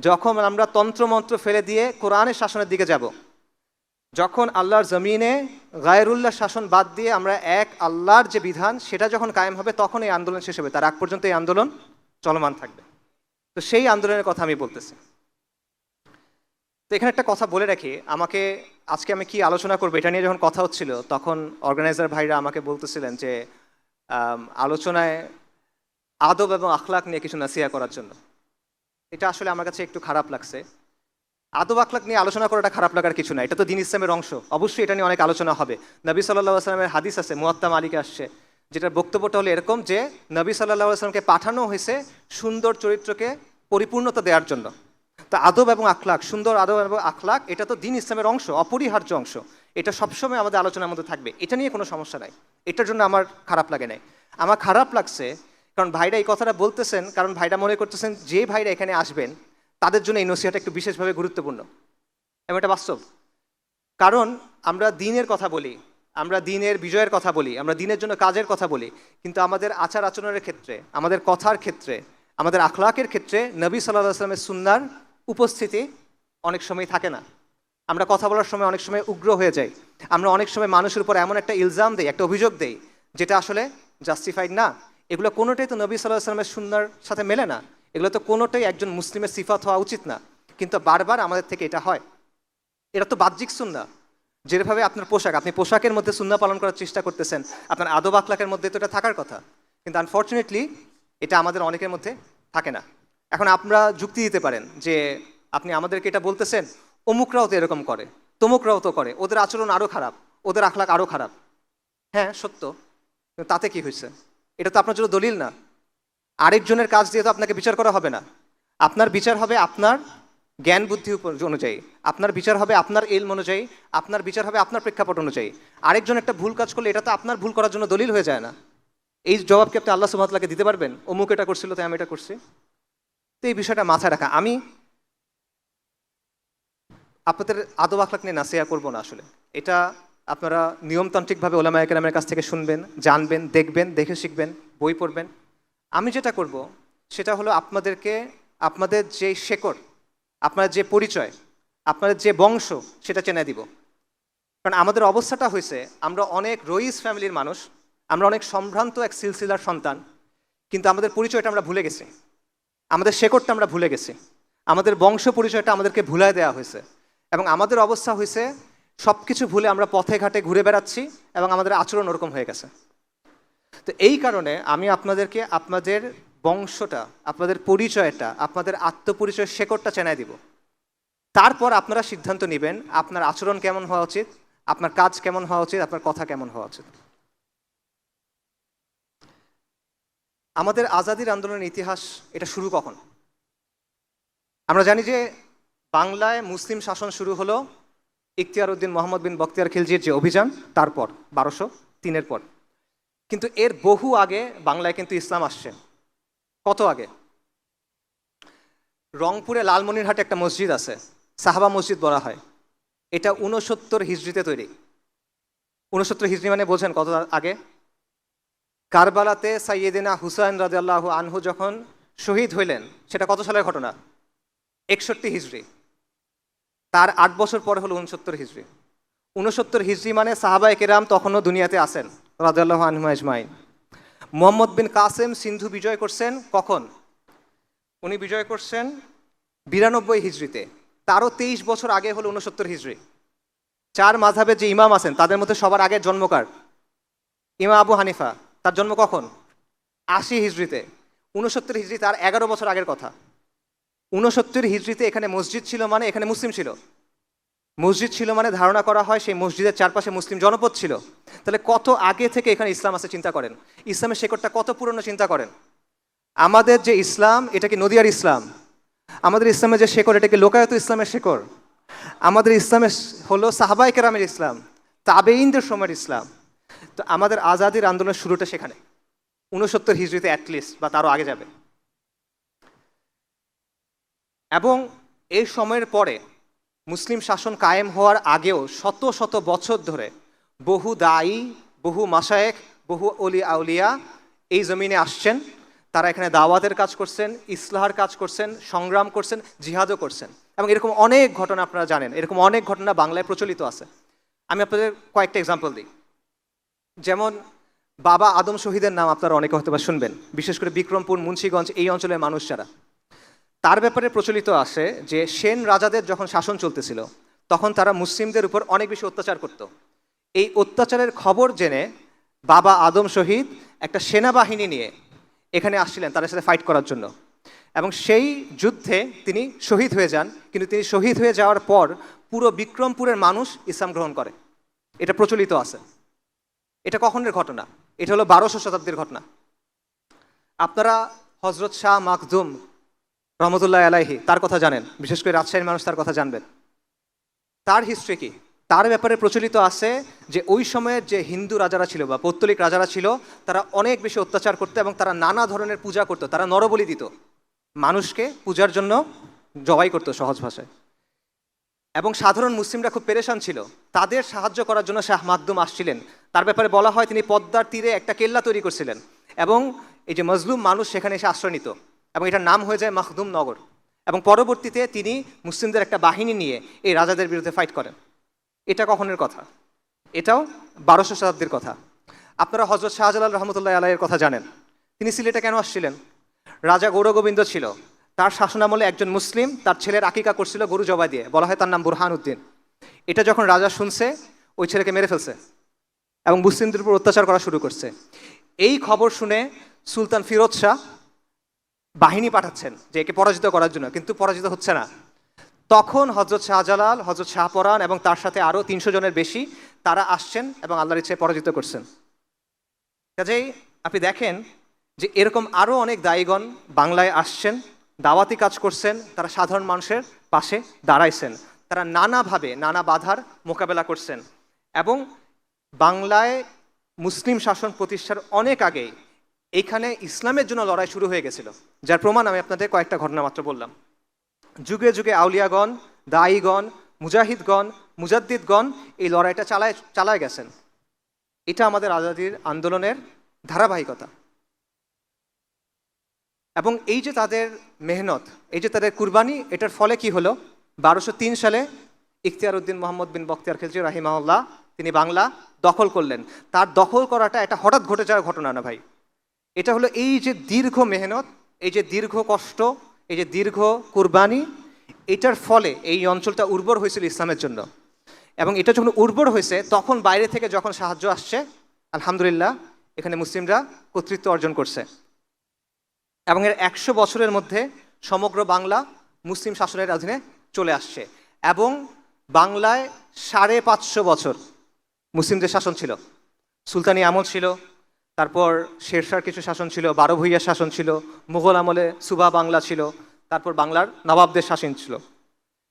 যখন আমরা তন্ত্রমন্ত্র ফেলে দিয়ে কোরআনের শাসনের দিকে যাব, যখন আল্লাহর জমিনে গায়রুল্লাহ শাসন বাদ দিয়ে আমরা এক আল্লাহর যে বিধান সেটা যখন কায়েম হবে, তখন এই আন্দোলন শেষ হবে। তার আগ পর্যন্ত এই আন্দোলন চলমান থাকবে। তো সেই আন্দোলনের কথা আমি বলতেছি। তো এখানে একটা কথা বলে রাখি, আজকে আমি কি আলোচনা করবো এটা নিয়ে যখন কথা হচ্ছিল, তখন অর্গানাইজার ভাইরা আমাকে বলতেছিলেন যে আলোচনায় আদব এবং আখলাক নিয়ে কিছু নাসিহা করার জন্য। এটা আসলে আমার কাছে একটু খারাপ লাগছে। আদব আখলাক নিয়ে আলোচনা করাটা খারাপ লাগার কিছু না, এটা তো দিন ইসলামের অংশ। অবশ্যই এটা নিয়ে অনেক আলোচনা হবে। নবী সাল্লাল্লাহু আলাইহি ওয়াসাল্লামের হাদিস আছে, মুয়াত্তা মালিকে আসছে, যেটার বক্তব্যটা হলো এরকম যে নবী সাল্লাল্লাহু আলাইহি ওয়াসাল্লামকে পাঠানো হয়েছে সুন্দর চরিত্রকে পরিপূর্ণতা দেওয়ার জন্য। তো আদব এবং আখলাক, সুন্দর আদব এবং আখলাক, এটা তো দিন ইসলামের অংশ, অপরিহার্য অংশ। এটা সবসময় আমাদের আলোচনার মধ্যে থাকবে, এটা নিয়ে কোনো সমস্যা নাই। এটার জন্য আমার খারাপ লাগে নাই। আমার খারাপ লাগছে কারণ ভাইরা এই কথাটা বলতেছেন, কারণ ভাইরা মনে করতেছেন যে ভাইরা এখানে আসবেন তাদের জন্য এই নসিহাটা একটু বিশেষভাবে গুরুত্বপূর্ণ, এবং এটা বাস্তব। কারণ আমরা দিনের কথা বলি, আমরা দিনের বিজয়ের কথা বলি, আমরা দিনের জন্য কাজের কথা বলি, কিন্তু আমাদের আচার আচরণের ক্ষেত্রে, আমাদের কথার ক্ষেত্রে, আমাদের আখলাকের ক্ষেত্রে নবী সাল্লাল্লাহু আলাইহি ওয়াসাল্লামের সুন্নাহর উপস্থিতি অনেক সময় থাকে না। আমরা কথা বলার সময় অনেক সময় উগ্র হয়ে যাই, আমরা অনেক সময় মানুষের উপর এমন একটা ইলজাম দেই, একটা অভিযোগ দেই যেটা আসলে জাস্টিফাইড না। এগুলো কোনোটাই তো নবী সাল্লাল্লাহু আলাইহি ওয়াসাল্লামের সুন্নাহর সাথে মেলে না, এগুলো তো কোনোটাই একজন মুসলিমের সিফাত হওয়া উচিত না, কিন্তু বারবার আমাদের থেকে এটা হয়। এটা তো বাহ্যিক সুন্নাহ, যেভাবে আপনার পোশাক, আপনি পোশাকের মধ্যে সুন্নাহ পালন করার চেষ্টা করতেছেন, আপনার আদব আখলাকের মধ্যে তো এটা থাকার কথা, কিন্তু আনফর্চুনেটলি এটা আমাদের অনেকের মধ্যে থাকে না। এখন আপনারা যুক্তি দিতে পারেন যে আপনি আমাদেরকে এটা বলতেছেন অমুকরাও তো এরকম করে, তমুকরাও তো করে, ওদের আচরণ আরও খারাপ, ওদের আখলাক আরও খারাপ। হ্যাঁ সত্য, তাতে কি হয়েছে? এটা তো আপনার জন্য দলিল না। আরেকজনের কাজ দিয়ে তো আপনাকে বিচার করা হবে না। আপনার বিচার হবে আপনার জ্ঞান বুদ্ধি অনুযায়ী, আপনার বিচার হবে আপনার ইলম অনুযায়ী, আপনার বিচার হবে আপনার প্রেক্ষাপট অনুযায়ী। আরেকজন একটা ভুল কাজ করলে এটা তো আপনার ভুল করার জন্য দলিল হয়ে যায় না। এই জবাব কি আপনি আল্লাহ সুবহানাহু ওয়া তাআলাকে দিতে পারবেন? অমুক এটা করছিল তাই আমি এটা করছি? তো এই বিষয়টা মাথায় রাখা। আমি আপনাদের আদব আখলাক নিয়ে নাসিহা করবো না আসলে, এটা আপনারা নিয়মতান্ত্রিকভাবে ওলামায়ে কেরামের কাছ থেকে শুনবেন, জানবেন, দেখবেন, দেখে শিখবেন, বই পড়বেন। আমি যেটা করব সেটা হলো আপনাদেরকে আপনাদের যে শেকড়, আপনার যে পরিচয়, আপনাদের যে বংশ, সেটা চেনে দিব। কারণ আমাদের অবস্থাটা হয়েছে, আমরা অনেক রইস ফ্যামিলির মানুষ, আমরা অনেক সম্ভ্রান্ত এক সিলসিলার সন্তান, কিন্তু আমাদের পরিচয়টা আমরা ভুলে গেছি, আমাদের শেকড়টা আমরা ভুলে গেছি, আমাদের বংশ পরিচয়টা আমাদেরকে ভুলায় দেওয়া হয়েছে। এবং আমাদের অবস্থা হয়েছে সব কিছু ভুলে আমরা পথে ঘাটে ঘুরে বেড়াচ্ছি এবং আমাদের আচরণ ওরকম হয়ে গেছে। তো এই কারণে আমি আপনাদেরকে আপনাদের বংশটা, আপনাদের পরিচয়টা, আপনাদের আত্মপরিচয়ের শেকড়টা চেনাই দিব। তারপর আপনারা সিদ্ধান্ত নেবেন আপনার আচরণ কেমন হওয়া উচিত, আপনার কাজ কেমন হওয়া উচিত, আপনার কথা কেমন হওয়া উচিত। আমাদের আজাদির আন্দোলনের ইতিহাস, এটা শুরু কখন? আমরা জানি যে বাংলায় মুসলিম শাসন শুরু হলো ইখতিয়ার উদ্দিন মোহাম্মদ বিন বখতিয়ার খিলজির যে অভিযান, তারপর 1203-এর পর। কিন্তু এর বহু আগে বাংলায় কিন্তু ইসলাম আসছে। কত আগে? রংপুরে লালমনিরহাটে একটা মসজিদ আছে, সাহাবা মসজিদ বলা হয়। এটা 69 হিজরিতে তৈরি। 69 হিজরি মানে বোঝেন কত আগে? কারবালাতে সাইয়েদিনা হুসাইন রাদিয়াল্লাহু আনহু যখন শহীদ হইলেন, সেটা কত সালের ঘটনা? 61 হিজরি। তার 8 বছর পরে হলো 69 হিজরি। 69 হিজরি মানে সাহাবায়ে কেরাম তখনও দুনিয়াতে আছেন রাদিয়াল্লাহু আনহুম আজমাইন। মুহাম্মদ বিন কাসেম সিন্ধু বিজয় করছেন কখন? উনি বিজয় করছেন 92 হিজরিতে। তারও 23 বছর আগে হলো 69 হিজরি। 4 মাযহাবের যে ইমাম আছেন তাদের মধ্যে সবার আগে জন্মকার ইমাম আবু হানিফা, তার জন্ম কখন? 80 হিজরিতে। 69 হিজরি তার 11 বছর আগের কথা। 69 হিজরিতে এখানে মসজিদ ছিল মানে এখানে মুসলিম ছিল। মসজিদ ছিল মানে ধারণা করা হয় সেই মসজিদের চারপাশে মুসলিম জনপদ ছিল। তাহলে কত আগে থেকে এখানে ইসলাম আছে চিন্তা করেন। ইসলামের শেকড়টা কত পুরনো চিন্তা করেন। আমাদের যে ইসলাম এটা কি নদিয়ার ইসলাম? আমাদের ইসলামের যে শেকড় এটা কি লোকায়ত ইসলামের শেকড়? আমাদের ইসলামের হলো সাহাবায়ে কেরামের ইসলাম, তাবেঈনদের সময়ের ইসলাম। তো আমাদের আজাদির আন্দোলনের শুরুটা সেখানে 69 হিজরিতে অ্যাটলিস্ট, বা তারও আগে যাবে। এবং এই সময়ের পরে মুসলিম শাসন কায়েম হওয়ার আগেও শত শত বছর ধরে বহু দায়ী, বহু মাশায়েখ, বহু অলি আউলিয়া এই জমিনে আসছেন। তারা এখানে দাওয়াতের কাজ করছেন, ইসলাহার কাজ করছেন, সংগ্রাম করছেন, জিহাদও করছেন। এবং এরকম অনেক ঘটনা আপনারা জানেন, এরকম অনেক ঘটনা বাংলায় প্রচলিত আছে। আমি আপনাদের কয়েকটা এক্সাম্পল দিই। যেমন বাবা আদম শহীদের নাম আপনারা অনেকে হয়তো বা শুনবেন, বিশেষ করে বিক্রমপুর, মুন্সিগঞ্জ এই অঞ্চলের মানুষ যারা। তার ব্যাপারে প্রচলিত আছে যে সেন রাজাদের যখন শাসন চলতেছিল তখন তারা মুসলিমদের উপর অনেক বেশি অত্যাচার করত। এই অত্যাচারের খবর জেনে বাবা আদম শহীদ একটা সেনাবাহিনী নিয়ে এখানে আসছিলেন তাদের সাথে ফাইট করার জন্য। এবং সেই যুদ্ধে তিনি শহীদ হয়ে যান। কিন্তু তিনি শহীদ হয়ে যাওয়ার পর পুরো বিক্রমপুরের মানুষ ইসলাম গ্রহণ করে। এটা প্রচলিত আছে। এটা কখনের ঘটনা? এটা হলো 1200 শতাব্দীর ঘটনা। আপনারা হজরত শাহ মাখদুম রহমতুল্লাহ আলাইহি তার কথা জানেন, বিশেষ করে রাজশাহীর মানুষ তার কথা জানবেন। তার হিস্ট্রি কি? তার ব্যাপারে প্রচলিত আছে যে ওই সময়ের যে হিন্দু রাজারা ছিল বা পৌত্তলিক রাজারা ছিল তারা অনেক বেশি অত্যাচার করতো এবং তারা নানা ধরনের পূজা করতো। তারা নরবলি দিত, মানুষকে পূজার জন্য জবাই করতো সহজ ভাষায়। এবং সাধারণ মুসলিমরা খুব পেরেশান ছিল, তাদের সাহায্য করার জন্য শাহ মাখদুম আসছিলেন। তার ব্যাপারে বলা হয় তিনি পদ্মার তীরে একটা কেল্লা তৈরি করছিলেন এবং এই যে মজলুম মানুষ সেখানে এসে আশ্রয় নিত এবং এটার নাম হয়ে যায় মাখদুম নগর। এবং পরবর্তীতে তিনি মুসলিমদের একটা বাহিনী নিয়ে এই রাজাদের বিরুদ্ধে ফাইট করেন। এটা কখনের কথা? এটাও 1200 শতাব্দীর কথা। আপনারা হজরত শাহজালাল রহমতুল্লাহ আলাইয়ের কথা জানেন। তিনি সিলেটে কেন আসছিলেন? রাজা গৌরগোবিন্দ ছিল, তার শাসনামলে একজন মুসলিম তার ছেলের আকিকা করছিল গরু জবাই দিয়ে, বলা হয় তার নাম বুরহান উদ্দিন। এটা যখন রাজা শুনছে ওই ছেলেকে মেরে ফেলছে এবং মুসলিমদের উপর অত্যাচার করা শুরু করছে। এই খবর শুনে সুলতান ফিরোজ শাহ বাহিনী পাঠাচ্ছেন যে একে পরাজিত করার জন্য, কিন্তু পরাজিত হচ্ছে না। তখন হজরত শাহজালাল, হজরত শাহপরান এবং তার সাথে আরও 300 জনের বেশি তারা আসছেন এবং আল্লাহর ইচ্ছায় পরাজিত করছেন। কাজেই আপনি দেখেন যে এরকম আরও অনেক দায়ীগণ বাংলায় আসছেন, দাওয়াতি কাজ করছেন, তারা সাধারণ মানুষের পাশে দাঁড়াইছেন, তারা নানাভাবে নানা বাধার মোকাবেলা করছেন। এবং বাংলায় মুসলিম শাসন প্রতিষ্ঠার অনেক আগেই এইখানে ইসলামের জন্য লড়াই শুরু হয়ে গেছিল, যার প্রমাণ আমি আপনাদের কয়েকটা ঘটনা মাত্র বললাম। যুগে যুগে আউলিয়াগণ, দায়ীগণ, মুজাহিদগণ, মুজাদ্দিদগণ এই লড়াইটা চালায় গেছেন। এটা আমাদের আজাদির আন্দোলনের ধারাবাহিকতা। এবং এই যে তাদের মেহনত, এই যে তাদের কুরবানি, এটার ফলে কি হলো? 1203 সালে ইখতিয়ার উদ্দিন মোহাম্মদ বিন বখতিয়ার খিলজি রাহিমাহুল্লাহ তিনি বাংলা দখল করলেন। তার দখল করাটা এটা হঠাৎ ঘটে যাওয়ার ঘটনা না ভাই। এটা হলো এই যে দীর্ঘ মেহনত, এই যে দীর্ঘ কষ্ট, এই যে দীর্ঘ কুরবানি, এটার ফলে এই অঞ্চলটা উর্বর হয়েছিল ইসলামের জন্য। এবং এটা যখন উর্বর হয়েছে তখন বাইরে থেকে যখন সাহায্য আসছে, আলহামদুলিল্লাহ এখানে মুসলিমরা কর্তৃত্ব অর্জন করছে। এবং এর 100 বছরের মধ্যে সমগ্র বাংলা মুসলিম শাসনের অধীনে চলে আসছে। এবং বাংলায় 550 বছর মুসলিমদের শাসন ছিল। সুলতানি আমল ছিল, তারপর শেরশাহর কিছু শাসন ছিল, 12 ভূঁইয়ার শাসন ছিল, মুঘল আমলে সুবা বাংলা ছিল, তারপর বাংলার নবাবদের শাসন ছিল।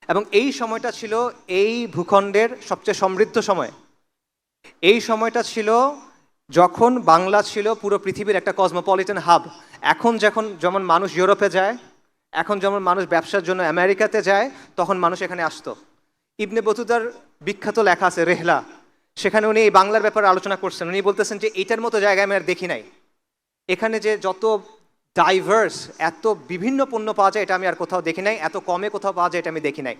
এবং এই সময়টা ছিল এই ভূখণ্ডের সবচেয়ে সমৃদ্ধ সময়। এই সময়টা ছিল যখন বাংলা ছিল পুরো পৃথিবীর একটা কসমোপলিটন হাব। এখন যেমন মানুষ ইউরোপে যায়, এখন যেমন মানুষ ব্যবসার জন্য আমেরিকাতে যায়, তখন মানুষ এখানে আসতো। ইবনে বতুতার বিখ্যাত লেখা আছে রেহলা, সেখানে উনি এই বাংলার ব্যাপারে আলোচনা করছেন। উনি বলতেছেন যে এইটার মতো জায়গায় আমি আর দেখি নাই। এখানে যে যত ডাইভার্স, এত বিভিন্ন পণ্য পাওয়া যায় এটা আমি আর কোথাও দেখি নাই, এত কমে কোথাও পাওয়া যায় এটা আমি দেখি নাই।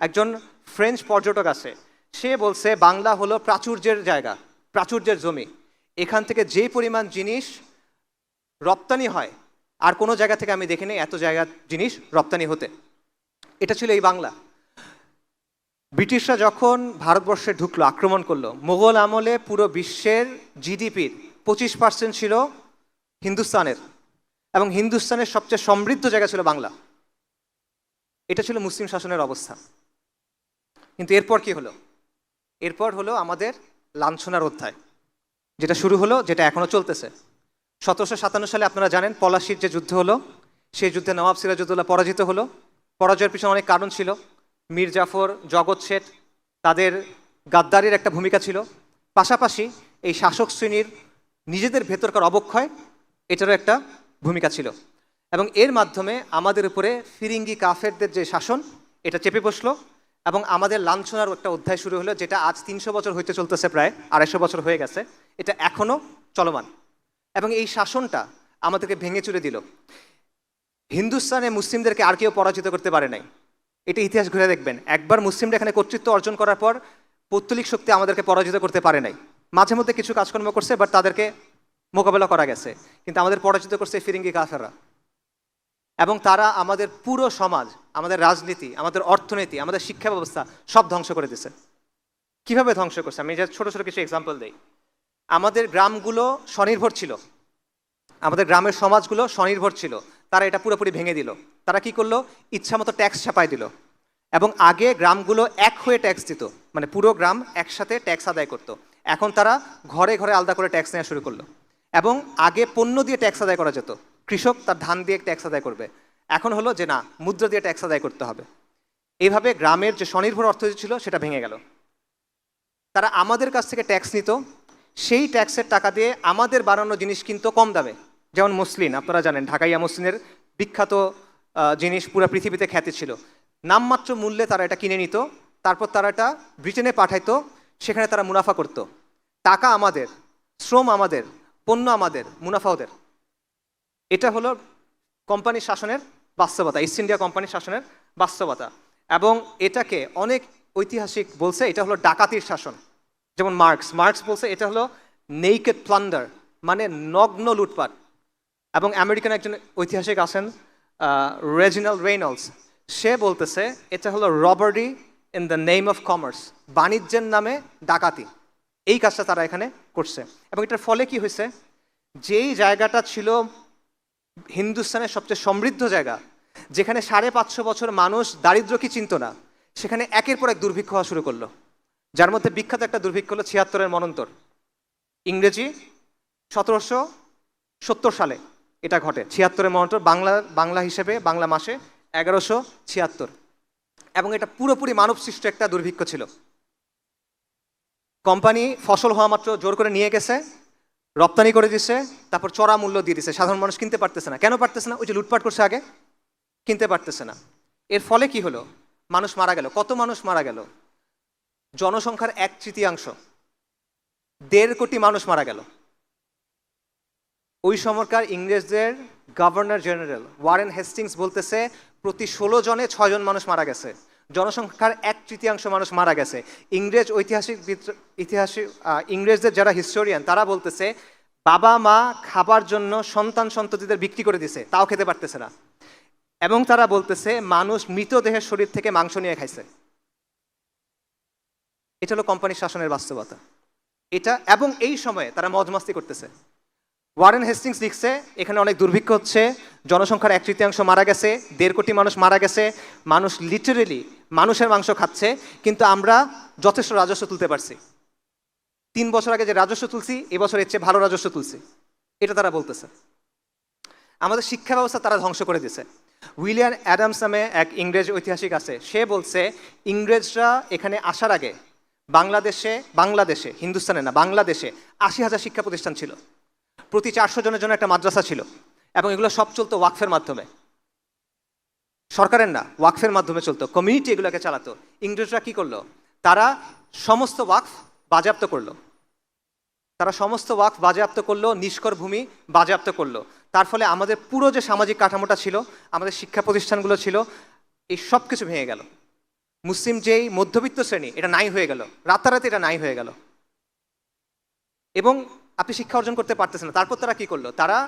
একজন ফ্রেঞ্চ পর্যটক আছে, সে বলছে বাংলা হলো প্রাচুর্যের জায়গা, প্রাচুর্যের জমি। এখান থেকে যে পরিমাণ জিনিস রপ্তানি হয়, আর কোনো জায়গা থেকে আমি দেখিনি এত জায়গার জিনিস রপ্তানি হতে। এটা ছিল এই বাংলা। ব্রিটিশরা যখন ভারতবর্ষে ঢুকলো, আক্রমণ করলো, মোগল আমলে পুরো বিশ্বের জিডিপির 25% ছিল হিন্দুস্তানের, এবং হিন্দুস্তানের সবচেয়ে সমৃদ্ধ জায়গা ছিল বাংলা। এটা ছিল মুসলিম শাসনের অবস্থা। কিন্তু এরপর কি হলো? এরপর হলো আমাদের লাঞ্ছনার অধ্যায়, যেটা শুরু হলো, যেটা এখনো চলতেছে। 1757 সালে আপনারা জানেন পলাশির যে যুদ্ধ হলো, সেই যুদ্ধে নবাব সিরাজউদ্দৌলা পরাজিত হলো। পরাজয়ের পিছনে অনেক কারণ ছিল। মীর জাফর, জগৎ শেঠ, তাদের গাদ্দারির একটা ভূমিকা ছিল। পাশাপাশি এই শাসক শ্রেণীর নিজেদের ভেতরকার অবক্ষয়, এটারও একটা ভূমিকা ছিল। এবং এর মাধ্যমে আমাদের উপরে ফিরিঙ্গি কাফেরদের যে শাসন, এটা চেপে বসলো এবং আমাদের লাঞ্ছনার একটা অধ্যায় শুরু হলো, যেটা আজ 300 বছর হইতে চলতেছে, প্রায় 250 বছর হয়ে গেছে। এটা এখনও চলমান এবং এই শাসনটা আমাদেরকে ভেঙে চুরে দিল। হিন্দুস্তানে মুসলিমদেরকে আর কেউ পরাজিত করতে পারে নাই। এটা ইতিহাস ঘুরে দেখবেন, একবার মুসলিমরা এখানে কর্তৃত্ব অর্জন করার পর পৌত্তলিক শক্তি আমাদেরকে পরাজিত করতে পারে নাই। মাঝে মধ্যে কিছু কাজকর্ম করছে, বাট তাদেরকে মোকাবেলা করা গেছে। কিন্তু আমাদের পরাজিত করছে ফিরিঙ্গি কাফেররা, এবং তারা আমাদের পুরো সমাজ, আমাদের রাজনীতি, আমাদের অর্থনীতি, আমাদের শিক্ষা ব্যবস্থা সব ধ্বংস করে দিছে। কিভাবে ধ্বংস করছে? আমি ছোট ছোট কিছু এক্সাম্পল দিই। আমাদের গ্রামগুলো স্বনির্ভর ছিল, আমাদের গ্রামের সমাজগুলো স্বনির্ভর ছিল, তারা এটা পুরোপুরি ভেঙে দিল। তারা কি করলো? ইচ্ছামতো ট্যাক্স ছাপাই দিল। এবং আগে গ্রামগুলো এক হয়ে ট্যাক্স দিত, মানে পুরো গ্রাম একসাথে ট্যাক্স আদায় করতো। এখন তারা ঘরে ঘরে আলাদা করে ট্যাক্স নেওয়া শুরু করলো। এবং আগে পণ্য দিয়ে ট্যাক্স আদায় করা যেত, কৃষক তার ধান দিয়ে ট্যাক্স আদায় করবে। এখন হলো যে না, মুদ্রা দিয়ে ট্যাক্স আদায় করতে হবে। এইভাবে গ্রামের যে স্বনির্ভর অর্থনীতি ছিল সেটা ভেঙে গেল। তারা আমাদের কাছ থেকে ট্যাক্স নিত, সেই ট্যাক্সের টাকা দিয়ে আমাদের বানানো জিনিস কিনতো কম দামে। যেমন মসলিন, আপনারা জানেন ঢাকাইয়া মসলিনের বিখ্যাত জিনিস পুরো পৃথিবীতে খ্যাতি ছিল। নামমাত্র মূল্যে তারা এটা কিনে নিত, তারপর তারা এটা ব্রিটেনে পাঠাইতো, সেখানে তারা মুনাফা করত। টাকা আমাদের, শ্রম আমাদের, পণ্য আমাদের, মুনাফা ওদের। এটা হলো কোম্পানির শাসনের বাস্তবতা, ইস্ট ইন্ডিয়া কোম্পানির শাসনের বাস্তবতা। এবং এটাকে অনেক ঐতিহাসিক বলছে এটা হলো ডাকাতির শাসন। যেমন মার্কস বলছে এটা হলো নেইকেড প্লান্ডার, মানে নগ্ন লুটপাট। এবং আমেরিকান একজন ঐতিহাসিক আছেন রেজিনাল্ড রেইনল্ডস, সে বলতেছে এটা হলো robbery in the name of commerce, বাণিজ্যের নামে ডাকাতি। এই কাজটা তারা এখানে করছে। এবং এটার ফলে কি হয়েছে? যেই জায়গাটা ছিল হিন্দুস্তানের সবচেয়ে সমৃদ্ধ জায়গা, যেখানে 550 বছর মানুষ দারিদ্র কি চিনত না, সেখানে একের পর এক দুর্ভিক্ষ হওয়া শুরু করলো। যার মধ্যে বিখ্যাত একটা দুর্ভিক্ষ হলো 76-এর মনন্তর, ইংরেজি 1770 সালে এটা ঘটে। 76-এর মনন্তর, বাংলা হিসেবে বাংলা মাসে 1176। এবং এটা পুরোপুরি মানবসৃষ্ট একটা দুর্ভিক্ষ ছিল। কোম্পানি ফসল হওয়া মাত্র জোর করে নিয়ে গেছে, রপ্তানি করে দিছে, তারপর চড়া মূল্য দিয়ে দিছে। সাধারণ মানুষ কিনতে পারতেছে না। কেন পারতেছে না? ওই যে লুটপাট করছে আগে, কিনতে পারতেছে না। এর ফলে কি হলো? মানুষ মারা গেল। কত মানুষ মারা গেল? জনসংখ্যার 1/3, 1.5 কোটি মানুষ মারা গেল। ওই সময়কার ইংরেজদের গভর্নর জেনারেল ওয়ারেন হেস্টিংস বলতেছে প্রতি 16 জনে 6 জন মানুষ মারা গেছে। জনসংখ্যার 1/3 মানুষ মারা গেছে। ইংরেজদের যারা হিস্টোরিয়ান তারা বলতেছে বাবা মা খাবার জন্য সন্ততিদের বিক্রি করে দিছে, তাও খেতে পারতেছে না। এবং তারা বলতেছে মানুষ মৃতদেহের শরীর থেকে মাংস নিয়ে খাইছে। এটা হলো কোম্পানির শাসনের বাস্তবতা। এটা, এবং এই সময়ে তারা মজমাস্তি করতেছে। ওয়ারেন হেস্টিংস লিখছে এখানে অনেক দুর্ভিক্ষ হচ্ছে, জনসংখ্যার 1/3 মারা গেছে, 1.5 কোটি মানুষ মারা গেছে, মানুষ লিটারেলি মানুষের মাংস খাচ্ছে, কিন্তু আমরা যথেষ্ট রাজস্ব তুলতে পারছি। 3 বছর আগে যে রাজস্ব তুলছি, এবছর এর চেয়ে ভালো রাজস্ব তুলছি, এটা তারা বলতেছে। আমাদের শিক্ষা ব্যবস্থা তারা ধ্বংস করে দিয়েছে। উইলিয়াম অ্যাডামস নামে এক ইংরেজ ঐতিহাসিক আছে, সে বলছে ইংরেজরা এখানে আসার আগে বাংলাদেশে হিন্দুস্তানে না, বাংলাদেশে 80,000 শিক্ষা প্রতিষ্ঠান ছিল। প্রতি 400 জনের জন্য একটা মাদ্রাসা ছিল। এবং এগুলো সব চলতো ওয়াকফের মাধ্যমে, সরকারের না, ওয়াকফের মাধ্যমে চলতো। কমিউনিটি এগুলোকে চালাতো। ইংরেজরা কি করলো? তারা সমস্ত ওয়াকফ বাজেয়াপ্ত করলো, নিষ্কর ভূমি বাজেয়াপ্ত করলো। তার ফলে আমাদের পুরো যে সামাজিক কাঠামোটা ছিল, আমাদের শিক্ষা প্রতিষ্ঠানগুলো ছিল, এই সব কিছু ভেঙে গেল। মুসলিম যেই মধ্যবিত্ত শ্রেণী, এটা নাই হয়ে গেল, রাতারাতি এটা নাই হয়ে গেল। এবং আপনি শিক্ষা অর্জন করতে পারতেছেন না। তারপর তারা কি করলো? তারা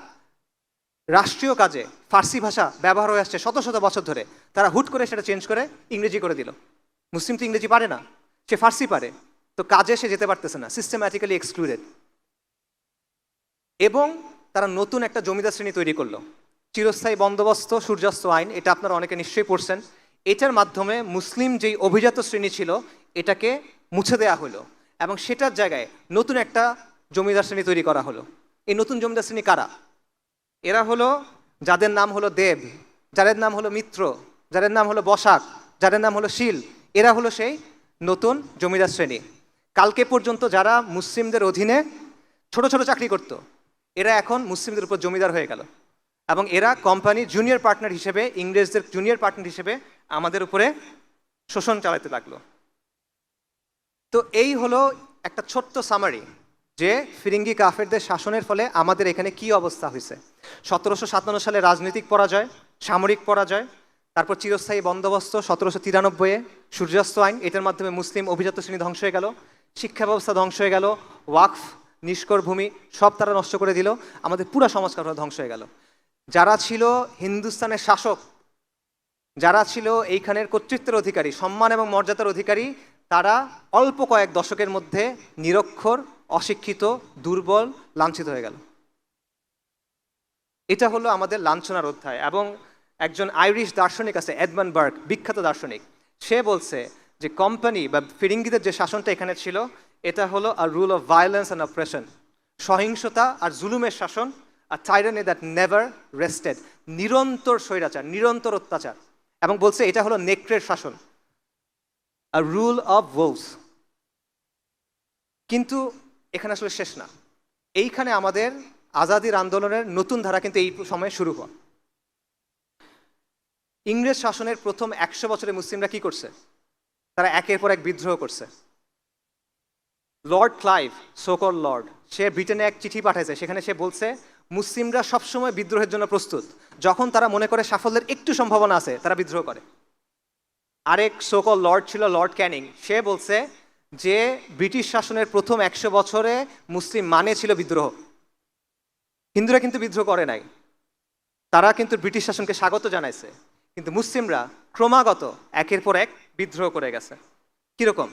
রাষ্ট্রীয় কাজে ফার্সি ভাষা ব্যবহার হয়ে আসছে শত শত বছর ধরে, তারা হুট করে সেটা চেঞ্জ করে ইংরেজি করে দিল। মুসলিম তো ইংরেজি পারে না, সে ফার্সি পারে, তো কাজে সে যেতে পারতেছে না, সিস্টেম্যাটিক্যালি এক্সক্লুডেড। এবং তারা নতুন একটা জমিদার শ্রেণী তৈরি করলো, চিরস্থায়ী বন্দোবস্ত সূর্যাস্ত আইন, এটা আপনারা অনেকে নিশ্চয়ই পড়ছেন। এটার মাধ্যমে মুসলিম যেই অভিজাত শ্রেণী ছিল এটাকে মুছে দেওয়া হলো এবং সেটার জায়গায় নতুন একটা জমিদার শ্রেণী তৈরি করা হলো। এই নতুন জমিদার শ্রেণী কারা? এরা হলো যাদের নাম হলো দেব, যাদের নাম হলো মিত্র, যাদের নাম হলো বসাক, যাদের নাম হলো শীল। এরা হলো সেই নতুন জমিদার শ্রেণী। কালকে পর্যন্ত যারা মুসলিমদের অধীনে ছোট ছোট চাকরি করত, এরা এখন মুসলিমদের উপর জমিদার হয়ে গেল এবং এরা কোম্পানি জুনিয়র পার্টনার হিসেবে, ইংরেজদের জুনিয়র পার্টনার হিসেবে আমাদের উপরে শোষণ চালাতে লাগলো। তো এই হলো একটা ছোট্ট সামারি যে ফিরিঙ্গি কাফেরদের শাসনের ফলে আমাদের এখানে কি অবস্থা হয়েছে। 1757 সালে রাজনৈতিক পরাজয়, সামরিক পরাজয়, তারপর চিরস্থায়ী বন্দোবস্ত 1793-এ, সূর্যাস্ত আইন, এটার মাধ্যমে মুসলিম অভিজাত শ্রেণী ধ্বংস হয়ে গেল, শিক্ষা ব্যবস্থা ধ্বংস হয়ে গেল, ওয়াকফ, নিষ্কর ভূমি সব তারা নষ্ট করে দিল, আমাদের পুরো সমাজকার ধ্বংস হয়ে গেল। যারা ছিল হিন্দুস্তানের শাসক, যারা ছিল এইখানের কর্তৃত্বের অধিকারী, সম্মান এবং মর্যাদার অধিকারী, তারা অল্প কয়েক দশকের মধ্যে নিরক্ষর, অশিক্ষিত, দুর্বল, লাঞ্ছিত হয়ে গেল। এটা হলো আমাদের লাঞ্ছনার অধ্যায়। এবং একজন আইরিশ দার্শনিক আছে, এডমন্ড বার্গ, বিখ্যাত দার্শনিক, সে বলছে যে কোম্পানি বা ফিরিঙ্গিদের যে শাসনটা এখানে ছিল এটা হলো আ রুল অফ ভায়োলেন্স অ্যান্ড অপ্রেশন, সহিংসতা আর জুলুমের শাসন, আর টাইরানি দ্যাট নেভার রেস্টেড, নিরন্তর স্বৈরাচার, নিরন্তর অত্যাচার। এবং বলছে এটা হলো নেকড়ের শাসন, আ রুল অফ ওলভস। কিন্তু এখানে আসলে শেষ না, এইখানে আমাদের আজাদির আন্দোলনের নতুন ধারা কিন্তু এই সময়ে শুরু হয়। ইংরেজ শাসনের প্রথম 100 বছরে মুসলিমরা কি করছে? তারা একের পর এক বিদ্রোহ করছে। লর্ড ক্লাইভ, সোকল লর্ড, সে ব্রিটেনে এক চিঠি পাঠাইছে, সেখানে সে বলছে মুসলিমরা সবসময় বিদ্রোহের জন্য প্রস্তুত, যখন তারা মনে করে সাফল্যের একটু সম্ভাবনা আছে তারা বিদ্রোহ করে। আরেক সোকল লর্ড ছিল লর্ড ক্যানিং, সে বলছে যে ব্রিটিশ শাসনের প্রথম 100 বছরে মুসলিম মানে ছিল বিদ্রোহ। হিন্দুরা কিন্তু বিদ্রোহ করে নাই, তারা কিন্তু ব্রিটিশ শাসনকে স্বাগত জানাইছে, কিন্তু মুসলিমরা ক্রমাগত একের পর এক বিদ্রোহ করে গেছে। কীরকম?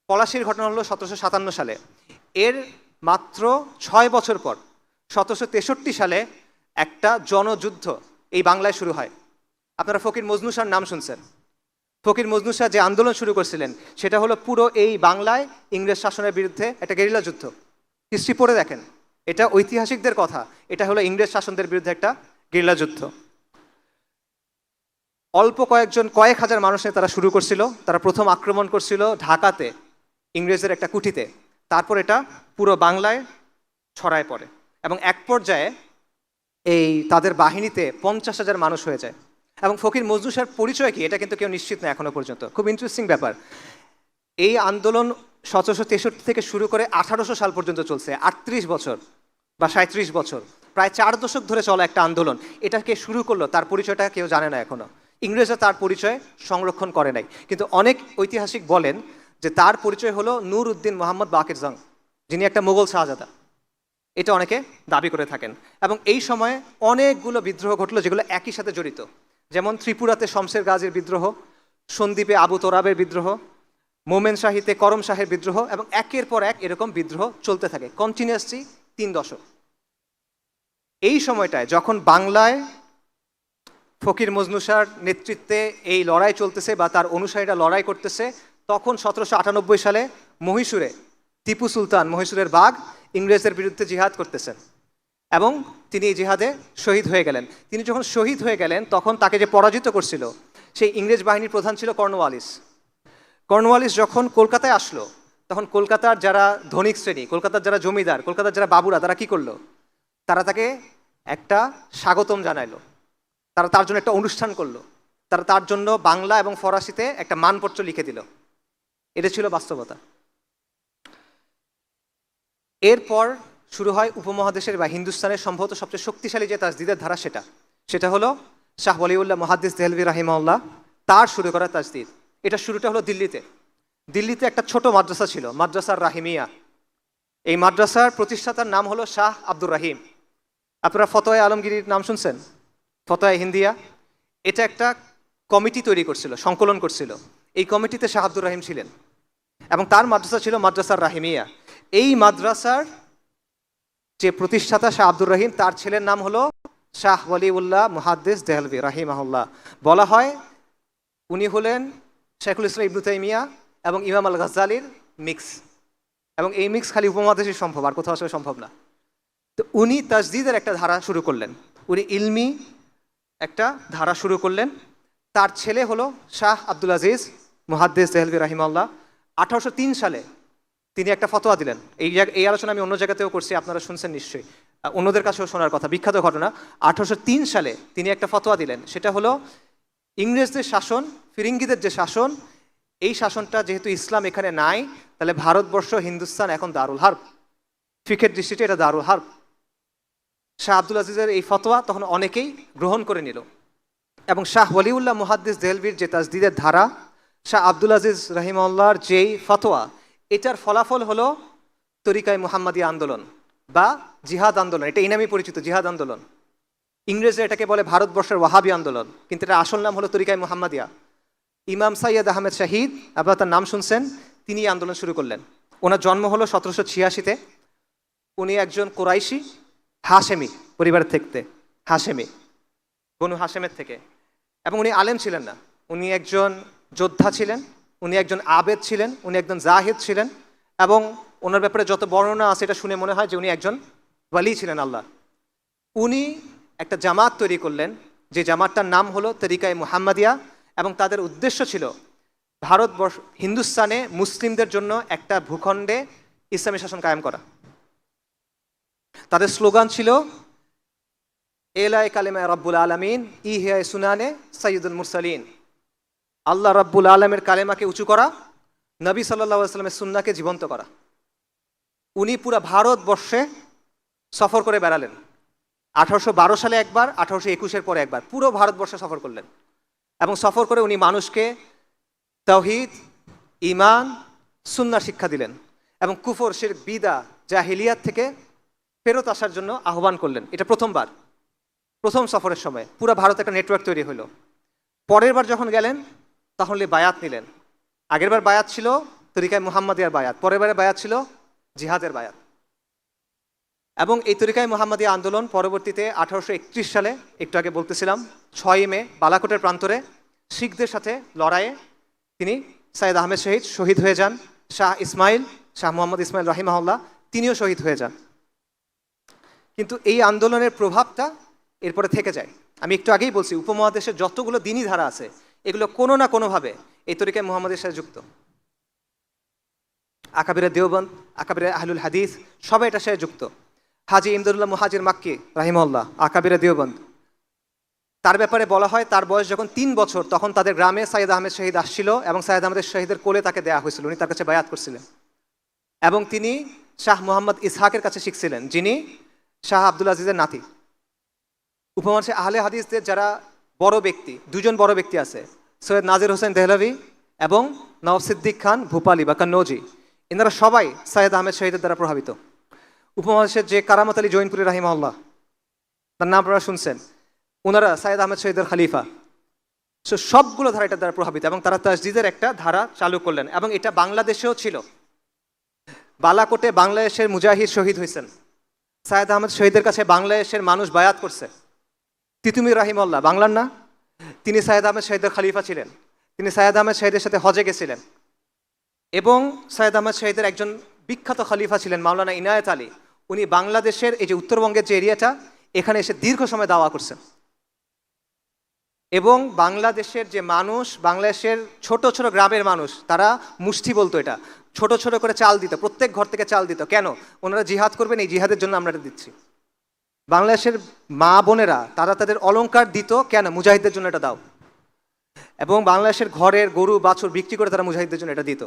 পলাশির ঘটনা হলো 1757 সালে, এর মাত্র 6 বছর পর 1763 সালে একটা জনযুদ্ধ এই বাংলায় শুরু হয়। আপনারা ফকির মজনু শাহর নাম শুনছেন। ফকির মজনু শাহ যে আন্দোলন শুরু করছিলেন সেটা হলো পুরো এই বাংলায় ইংরেজ শাসনের বিরুদ্ধে একটা গেরিলা যুদ্ধ। হিস্ট্রি পড়ে দেখেন, এটা ঐতিহাসিকদের কথা, এটা হলো ইংরেজ শাসনদের বিরুদ্ধে একটা গেরিলা যুদ্ধ। অল্প কয়েক হাজার মানুষের তারা শুরু করছিল। তারা প্রথম আক্রমণ করছিল ঢাকাতে, ইংরেজদের একটা কুঠিতে, তারপর এটা পুরো বাংলায় ছড়ায় পড়ে এবং এক পর্যায়ে এই তাদের বাহিনীতে 50,000 মানুষ হয়ে যায়। এবং ফকির মজনু শাহর পরিচয় কি এটা কিন্তু কেউ নিশ্চিত না এখনো পর্যন্ত। খুব ইন্টারেস্টিং ব্যাপার, এই আন্দোলন 1763 থেকে শুরু করে 1800 সাল পর্যন্ত চলছে, 38 বছর বা 37 বছর, প্রায় 4 দশক ধরে চলা একটা আন্দোলন। এটা কে শুরু করলো তার পরিচয়টা কেউ জানে না এখনো, ইংরেজরা তার পরিচয় সংরক্ষণ করে নাই। কিন্তু অনেক ঐতিহাসিক বলেন যে তার পরিচয় হলো নূর উদ্দিন মোহাম্মদ বাকের জং, যিনি একটা মুঘল শাহজাদা, এটা অনেকে দাবি করে থাকেন। এবং এই সময়ে অনেকগুলো বিদ্রোহ ঘটলো যেগুলো একই সাথে জড়িত, যেমন ত্রিপুরাতে শমশের গাজীর বিদ্রোহ, সন্দ্বীপে আবু তোরাবের বিদ্রোহ, মোমেন শাহিতে করম শাহের বিদ্রোহ, এবং একের পর এক এরকম বিদ্রোহ চলতে থাকে কন্টিনিউয়াসলি 3 দশক। এই সময়টায় যখন বাংলায় ফকির মজনু শাহর নেতৃত্বে এই লড়াই চলতেছে বা তার অনুসারীরা লড়াই করতেছে, তখন 1798 সালে মহীশূরে টিপু সুলতান, মহীশূরের বাঘ, ইংরেজদের বিরুদ্ধে জিহাদ করতেছেন এবং তিনি এই জিহাদে শহীদ হয়ে গেলেন। তিনি যখন শহীদ হয়ে গেলেন তখন তাকে যে পরাজিত করছিল সেই ইংরেজ বাহিনীর প্রধান ছিল কর্নওয়ালিস। কর্নওয়ালিস যখন কলকাতায় আসলো তখন কলকাতার যারা ধনিক শ্রেণী, কলকাতার যারা জমিদার, কলকাতার যারা বাবুরা, তারা কি করলো? তারা তাকে একটা স্বাগতম জানাইলো, তারা তার জন্য একটা অনুষ্ঠান করলো, তারা তার জন্য বাংলা এবং ফরাসিতে একটা মানপত্র লিখে দিল। এটা ছিল বাস্তবতা। এরপর শুরু হয় উপমহাদেশের বা হিন্দুস্তানের সম্ভবত সবচেয়ে শক্তিশালী যে তাজদিদের ধারা, সেটা হলো শাহ ওয়ালিউল্লাহ মুহাদ্দিস দেহলভী রাহিমাহুল্লাহ তার শুরু করা তাজদিদ। এটা শুরুটা হলো দিল্লিতে একটা ছোট মাদ্রাসা ছিল, মাদ্রাসার রাহিমিয়া। এই মাদ্রাসার প্রতিষ্ঠাতার নাম হলো শাহ আব্দুর রাহিম। আপনারা ফতোয়া আলমগীরির নাম শুনছেন? ফতোয়া হিন্দিয়া, এটা একটা কমিটি তৈরি করছিল, সংকলন করছিল। এই কমিটিতে শাহ আব্দুর রাহিম ছিলেন এবং তার মাদ্রাসা ছিল মাদ্রাসার রাহিমিয়া। এই মাদ্রাসার যে প্রতিষ্ঠাতা শাহ আব্দুর রহিম, তার ছেলের নাম হলো শাহ ওয়ালিউল্লাহ মুহাদ্দিস দেহলভি রাহিমাহুল্লাহ। বলা হয় উনি হলেন শেখুল ইসলাম ইবনু তাইমিয়া এবং ইমাম আল গাজ্জালির মিক্স, এবং এই মিক্স খালি উপমহাদেশে সম্ভব, আর কোথাও আসলে সম্ভব না। তো উনি তাজদিদের একটা ধারা শুরু করলেন, উনি ইলমি একটা ধারা শুরু করলেন। তার ছেলে হলো শাহ আব্দুল আজিজ মুহাদ্দিস দেহলভি রাহিমাহুল্লাহ। 1803 সালে তিনি একটা ফতোয়া দিলেন। এই আলোচনা আমি অন্য জায়গাতেও করছি, আপনারা শুনছেন নিশ্চয়ই, অন্যদের কাছেও শোনার কথা, বিখ্যাত ঘটনা। 1803 সালে তিনি একটা ফতোয়া দিলেন, সেটা হলো ইংরেজদের শাসন, ফিরিঙ্গিদের যে শাসন, এই শাসনটা যেহেতু ইসলাম এখানে নাই, তাহলে ভারতবর্ষ হিন্দুস্তান এখন দারুল হার্ব, ফিকের দৃষ্টিতে এটা দারুল হার্ব। শাহ আব্দুল আজিজের এই ফতোয়া তখন অনেকেই গ্রহণ করে নিল, এবং শাহ ওয়ালিউল্লাহ মুহাদ্দিস দেহলভির যে তাজদিদের ধারা, শাহ আব্দুল আজিজ রাহিমাহুল্লাহর যেই ফতোয়া, এটার ফলাফল হলো তরিকায় মুহাম্মাদিয়া আন্দোলন বা জিহাদ আন্দোলন। এটা ইনামি পরিচিত জিহাদ আন্দোলন। ইংরেজরা এটাকে বলে ভারতবর্ষের ওয়াহাবি আন্দোলন, কিন্তু এটা আসল নাম হলো তরিকায় মুহাম্মাদিয়া। ইমাম সাইয়্যেদ আহমেদ শাহিদ, আপনারা তার নাম শুনছেন, তিনি এই আন্দোলন শুরু করলেন। ওনার জন্ম হলো 1786-তে। উনি একজন কোরাইশি হাশেমি পরিবারের থেকে, হাশেমি বনু হাশেমের থেকে, এবং উনি আলেম ছিলেন না, উনি একজন যোদ্ধা ছিলেন, উনি একজন আবেদ ছিলেন, উনি একজন জাহিদ ছিলেন, এবং ওনার ব্যাপারে যত বর্ণনা আছে এটা শুনে মনে হয় যে উনি একজন ওয়ালি ছিলেন আল্লাহ। উনি একটা জামাত তৈরি করলেন, যে জামাতটার নাম হলো তরিকায়ে মুহাম্মাদিয়া, এবং তাদের উদ্দেশ্য ছিল ভারতবর্ষ হিন্দুস্তানে মুসলিমদের জন্য একটা ভূখণ্ডে ইসলামী শাসন কায়েম করা। তাদের স্লোগান ছিল এলাই কালেমা রব্বুল আলমিন ইহিয়া সুনানে সৈয়দুল মুরসালিন। আল্লাহ রব্বুল আলমের কালেমাকে উঁচু করা, নবী সাল্লাল্লাহু আলাইহি ওয়াসাল্লামের সুন্নাহকে জীবন্ত করা। উনি পুরা ভারতবর্ষে সফর করে বেড়ালেন। 1812 সালে একবার, 1821-এর পরে একবার, পুরো ভারতবর্ষে সফর করলেন, এবং সফর করে উনি মানুষকে তাওহীদ, ঈমান, সুন্নাহ শিক্ষা দিলেন, এবং কুফর, শিরক, বিদা, জাহিলিয়াত থেকে ফেরত আসার জন্য আহ্বান করলেন। এটা প্রথমবার, প্রথম সফরের সময় পুরো ভারতে একটা নেটওয়ার্ক তৈরি হলো। পরের বার যখন গেলেন তাহলে বায়াত নিলেন। আগেরবার বায়াত ছিল তরিকায় মুহাম্মাদিয়ার বায়াত, পরের বারে বায়াত ছিল জিহাদের বায়াত। এবং এই তরিকায় মুহাম্মাদিয়া আন্দোলন পরবর্তীতে 1831 সালে, একটু আগে বলতেছিলাম, 6 মে বালাকোটের প্রান্তরে শিখদের সাথে লড়াইয়ে তিনি সাইয়্যেদ আহমেদ শহীদ হয়ে যান। শাহ মোহাম্মদ ইসমাইল রাহিমাহুল্লাহ তিনিও শহীদ হয়ে যান। কিন্তু এই আন্দোলনের প্রভাবটা এরপরে থেকে যায়। আমি একটু আগেই বলছি, উপমহাদেশের যতগুলো দিনী ধারা আছে এগুলো কোনো না কোনোভাবে এই তরিকায় মুহাম্মাদের সাথে যুক্ত। আকাবিরে দেওবন্দ, আকাবিরে আহলুল হাদিস, সবাই এটার সাথে যুক্ত। হাজি ইমদাদুল্লাহ মুহাজির মাক্কি রাহিমাহুল্লাহ, আকাবিরে দেওবন্দ, তার ব্যাপারে বলা হয় তার বয়স যখন 3 বছর তখন তাদের গ্রামে সাইয়্যেদ আহমেদ শহীদ আসছিল, এবং সাইয়্যেদ আহমেদ শহীদের কোলে তাকে দেয়া হয়েছিল, উনি তার কাছে বায়াত করছিলেন, এবং তিনি শাহ মোহাম্মদ ইসহাকের কাছে শিখছিলেন, যিনি শাহ আব্দুল আজিজের নাতি। উপমহাদেশে আহলে হাদিসদের যারা বড় ব্যক্তি, 2 জন বড় ব্যক্তি আছে, সৈয়দ নাজির হোসেন দেহলভি এবং নওয়াব সিদ্দিক খান ভূপালি বা কান্নৌজি, এনারা সবাই সাইয়্যেদ আহমেদ শহীদের দ্বারা প্রভাবিত। উপমহাদেশের যে কারামত আলী জৈনপুরি রাহিমাহুল্লাহ, তার নাম আপনারা শুনছেন, ওনারা সাইয়্যেদ আহমেদ শহীদের খলিফা। সবগুলো ধারা এটার দ্বারা প্রভাবিত, এবং তারা তাজদিদের একটা ধারা চালু করলেন, এবং এটা বাংলাদেশেও ছিল। বালাকোটে বাংলাদেশের মুজাহিদ শহীদ হয়েছেন, সাইয়্যেদ আহমেদ শহীদের কাছে বাংলাদেশের মানুষ বায়াত করছে। তিতুমির রাহিমাহুল্লাহ বাংলার না, তিনি সাইয়্যেদ আহমেদ শহীদের খলিফা ছিলেন, তিনি সাইয়্যেদ আহমেদ শহীদের সাথে হজে গেছিলেন, এবং সাইয়্যেদ আহমেদ শহীদের একজন বিখ্যাত খলিফা ছিলেন মাওলানা ইনায়েত আলী, উনি বাংলাদেশের এই যে উত্তরবঙ্গের যে এরিয়াটা, এখানে এসে দীর্ঘ সময় দাওয়া করছেন। এবং বাংলাদেশের যে মানুষ, বাংলাদেশের ছোট ছোট গ্রামের মানুষ, তারা মুষ্টি বলতো, এটা ছোট ছোট করে চাল দিত, প্রত্যেক ঘর থেকে চাল দিত। কেন? ওনারা জিহাদ করবেন, এই জিহাদের জন্য আমরা এটা দিচ্ছি। বাংলাদেশের মা বোনেরা তারা তাদের অলংকার দিত, কেন? মুজাহিদদের জন্য এটা দাও। এবং বাংলাদেশের ঘরের গরু বাছুর বিক্রি করে তারা মুজাহিদদের জন্য এটা দিত।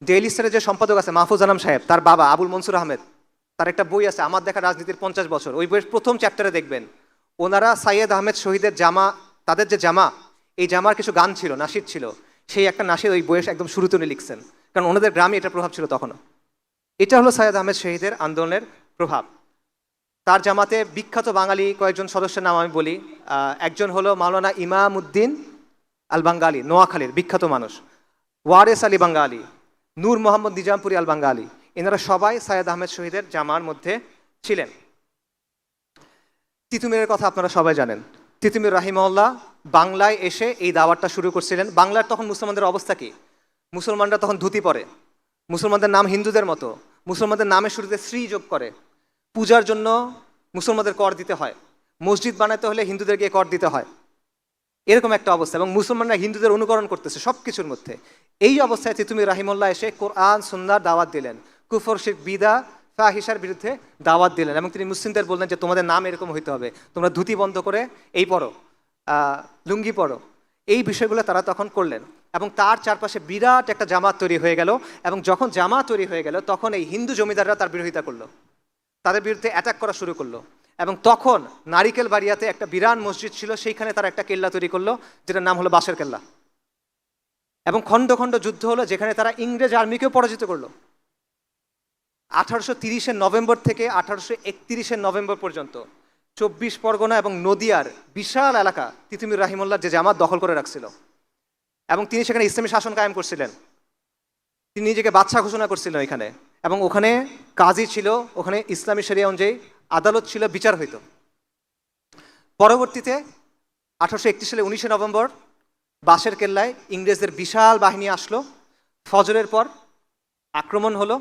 ডেইলি স্টারের যে সম্পাদক আছে মাহফুজ আনাম সাহেব, তার বাবা আবুল মনসুর আহমেদ, তার একটা বই আছে আমার দেখা রাজনীতির 50 বছর, ওই বইয়ের প্রথম চ্যাপ্টারে দেখবেন ওনারা সাইয়্যেদ আহমেদ শহীদের জামা, তাদের যে জামা, এই জামার কিছু গান ছিল, নাশিদ ছিল, সেই একটা নাশিদ ওই বইয়ের একদম শুরুতে উনি লিখছেন, কারণ ওনাদের গ্রামে এটা প্রভাব ছিল তখনও। এটা হলো সাইয়্যেদ আহমেদ শহীদের আন্দোলনের প্রভাব। তার জামাতে বিখ্যাত বাঙালি কয়েকজন সদস্যের নাম আমি বলি। একজন হলো মাওলানা ইমাম উদ্দিন আল বাঙ্গালি, নোয়াখালীর বিখ্যাত মানুষ, ওয়ারেস আলী বাঙ্গালি, নূর মোহাম্মদ নিজামপুরি আল বাঙ্গালি, এনারা সবাই সাইয়েদ আহমেদ শহীদের জামার মধ্যে ছিলেন। তিতুমিরের কথা আপনারা সবাই জানেন। তিতুমির রাহিমাহুল্লাহ বাংলায় এসে এই দাওয়াতটা শুরু করছিলেন। বাংলার তখন মুসলমানদের অবস্থা কি? মুসলমানরা তখন ধুতি পরে, মুসলমানদের নাম হিন্দুদের মতো, মুসলমানদের নামের শুরুতে শ্রী যোগ করে, পূজার জন্য মুসলমানদের কর দিতে হয়, মসজিদ বানাতে হলে হিন্দুদের গিয়ে কর দিতে হয়, এরকম একটা অবস্থা, এবং মুসলমানরা হিন্দুদের অনুকরণ করতেছে সব কিছুর মধ্যে। এই অবস্থায় তিতুমির রাহিমাহুল্লাহ এসে কোরআন সুন্নাহর দাওয়াত দিলেন, কুফর শিরক বিদআ ফাহিশার বিরুদ্ধে দাওয়াত দিলেন, এবং তিনি মুসলিমদের বললেন যে তোমাদের নাম এরকম হইতে হবে, তোমরা ধুতি বন্ধ করে এই পড়ো, লুঙ্গি পড়ো। এই বিষয়গুলো তারা তখন করলেন, এবং তার চারপাশে বিরাট একটা জামাত তৈরি হয়ে গেল। এবং যখন জামাত তৈরি হয়ে গেল তখন এই হিন্দু জমিদাররা তার বিরোধিতা করলো, তাদের বিরুদ্ধে অ্যাটাক করা শুরু করলো। এবং তখন নারিকেল বাড়িয়াতে একটা বিরাট মসজিদ ছিল, সেইখানে তারা একটা কেল্লা তৈরি করলো, যেটার নাম হলো বাঁশের কেল্লা। এবং খণ্ড খণ্ড যুদ্ধ হলো, যেখানে তারা ইংরেজ আর্মিকেও পরাজিত করলো। 1830 নভেম্বর থেকে 1831 নভেম্বর পর্যন্ত 24 পরগনা এবং নদিয়ার বিশাল এলাকা তিতুমির রাহিমাহুল্লাহ যে জামাত দখল করে রাখছিল, এবং তিনি সেখানে ইসলামী শাসন কায়েম করছিলেন। তিনি নিজেকে বাদশা ঘোষণা করছিলেন এখানে, এবং ওখানে কাজী ছিল, ওখানে ইসলামী শরিয়া অনুযায়ী আদালত ছিল, বিচার হইত। পরবর্তীতে 1831 সালে 19 নভেম্বর বাঁশের কেল্লায় ইংরেজদের বিশাল বাহিনী আসলো। ফজরের পর আক্রমণ হলো,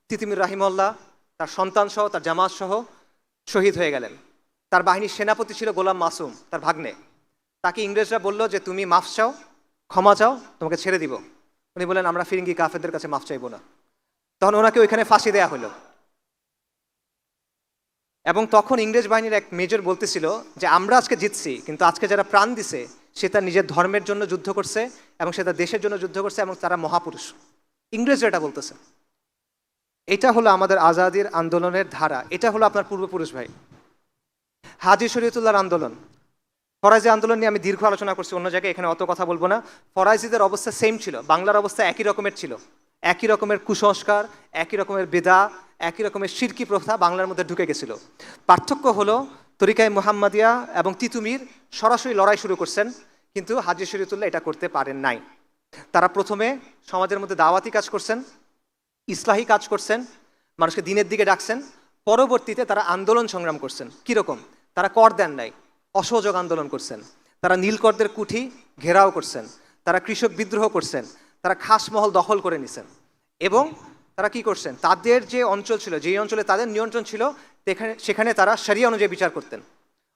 তিতুমির রাহিমাহুল্লাহ তার সন্তান সহ তার জামাত সহ শহীদ হয়ে গেলেন। তার বাহিনীর সেনাপতি ছিল গোলাম মাসুম, তার ভাগ্নে। তাকে ইংরেজরা বলল যে তুমি মাফ চাও, ক্ষমা চাও, তোমাকে ছেড়ে দিব। উনি বললেন আমরা ফিরিঙ্গি কাফেরদের কাছে মাফ চাইবো না। তখন ওনাকে ওইখানে ফাঁসি দেয়া হলো। এবং তখন ইংরেজ বাহিনীর এক মেজর বলতেছিল যে আমরা আজকে জিতছি, কিন্তু আজকে যারা প্রাণ দিছে সে তার নিজের ধর্মের জন্য যুদ্ধ করছে, এবং সে তার দেশের জন্য যুদ্ধ করছে, এবং তারা মহাপুরুষ। ইংরেজরা এটা বলতেছে। এটা হলো আমাদের আজাদির আন্দোলনের ধারা, এটা হলো আপনার পূর্বপুরুষ ভাই। হাজী শরীয়তুল্লাহর আন্দোলন, ফরাইজি আন্দোলন নিয়ে আমি দীর্ঘ আলোচনা করছি অন্য জায়গায়, এখানে অত কথা বলবো না। ফরাইজিদের অবস্থা সেম ছিল, বাংলার অবস্থা একই রকমের ছিল, একই রকমের কুসংস্কার, একই রকমের বেদা, একই রকমের শিরকি প্রথা বাংলার মধ্যে ঢুকে গেছিল। পার্থক্য হলো তরিকায়ে মুহাম্মাদিয়া এবং তিতুমির সরাসরি লড়াই শুরু করছেন, কিন্তু হাজী শরীয়তুল্লাহ এটা করতে পারেন নাই। তারা প্রথমে সমাজের মধ্যে দাওয়াতি কাজ করছেন, ইসলাহি কাজ করছেন, মানুষকে দিনের দিকে ডাকছেন। পরবর্তীতে তারা আন্দোলন সংগ্রাম করছেন। কীরকম? তারা কর দেন নাই, অসহযোগ আন্দোলন করছেন, তারা নীলকরদের কুঠি ঘেরাও করছেন, তারা কৃষক বিদ্রোহ করছেন, তারা খাসমহল দখল করে নিছেন। এবং তারা কি করছেন, তাদের যে অঞ্চল ছিল, যেই অঞ্চলে তাদের নিয়ন্ত্রণ ছিল, সেখানে তারা শরিয়া অনুযায়ী বিচার করতেন।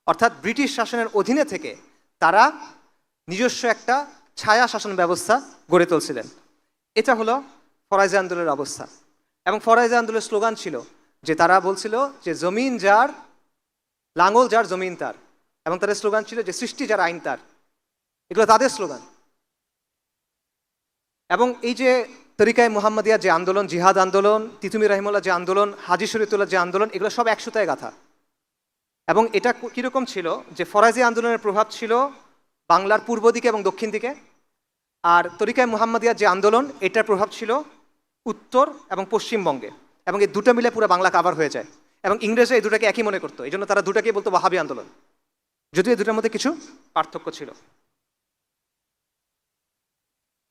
অর্থাৎ ব্রিটিশ শাসনের অধীনে থেকে তারা নিজস্ব একটা ছায়া শাসন ব্যবস্থা গড়ে তুলছিলেন। এটা হলো ফরাইজি আন্দোলনের অবস্থা। এবং ফরাইজি আন্দোলনের স্লোগান ছিল যে তারা বলছিল যে জমিন যার, লাঙ্গল যার, জমিন তার। এবং তাদের স্লোগান ছিল যে সৃষ্টি যার, আইন তার। এগুলো তাদের স্লোগান। এবং এই যে তরিকায়ে মুহাম্মাদিয়া যে আন্দোলন, জিহাদ আন্দোলন, তিতুমির রাহিমাহুল্লাহ যে আন্দোলন, হাজী শরীয়তুল্লাহ যে আন্দোলন, এগুলো সব একসুতায় গাথা। এবং এটা কীরকম ছিল যে ফরাইজি আন্দোলনের প্রভাব ছিল বাংলার পূর্ব দিকে এবং দক্ষিণ দিকে, আর তরিকায়ে মুহাম্মাদিয়ার যে আন্দোলন এটার প্রভাব ছিল উত্তর এবং পশ্চিমবঙ্গে। এবং এই দুটো মিলে পুরো বাংলা কাভার হয়ে যায়। এবং ইংরেজরা এই দুটাকে একই মনে করতো, এই জন্য তারা দুটাকে বলতো ওয়াহাবি আন্দোলন, যদিও এই দুটার মধ্যে কিছু পার্থক্য ছিল।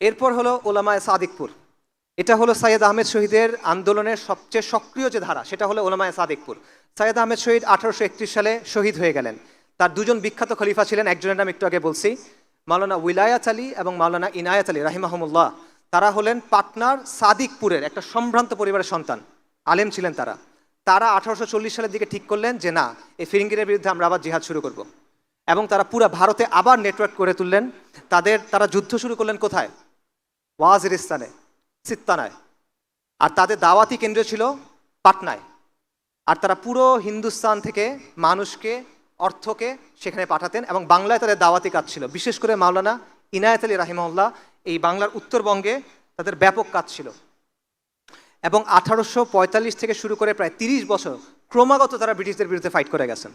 এরপর হলো ওলামায়ে সাদিকপুর। এটা হলো সাইয়েদ আহমেদ শহীদের আন্দোলনের সবচেয়ে সক্রিয় যে ধারা, সেটা হলো ওলামায়ে সাদিকপুর। সাইয়েদ আহমেদ শহীদ 1831 সালে শহীদ হয়ে গেলেন। তার দুজন বিখ্যাত খলিফা ছিলেন, একজনের নাম একটু আগে বলছি, মাওলানা উইলায়াত আলী এবং মাওলানা ইনায়াত আলী রাহিমাহুমুল্লাহ। তারা হলেন পাটনার সাদিকপুরের একটা সম্ভ্রান্ত পরিবারের সন্তান, আলেম ছিলেন তারা। তারা 1840 সালের দিকে ঠিক করলেন যে না, এই ফিরিঙ্গিরের বিরুদ্ধে আমরা আবার জিহাদ শুরু করব। এবং তারা পুরো ভারতে আবার নেটওয়ার্ক করে তুললেন। তারা যুদ্ধ শুরু করলেন কোথায়? ওয়াজিরিস্তানে, সিত্তানায়। আর তাদের দাওয়াতি কেন্দ্র ছিল পাটনায়। আর তারা পুরো হিন্দুস্তান থেকে মানুষকে, অর্থকে সেখানে পাঠাতেন, এবং বাংলায় তাদের দাওয়াতি কাজ ছিল। বিশেষ করে মাওলানা ইনায়াত আলী রাহিমাহুল্লাহ এই বাংলার উত্তরবঙ্গে তাদের ব্যাপক কাজ ছিল। এবং 1845 থেকে শুরু করে প্রায় 30 বছর ক্রমাগত তারা ব্রিটিশদের বিরুদ্ধে ফাইট করে গেছেন।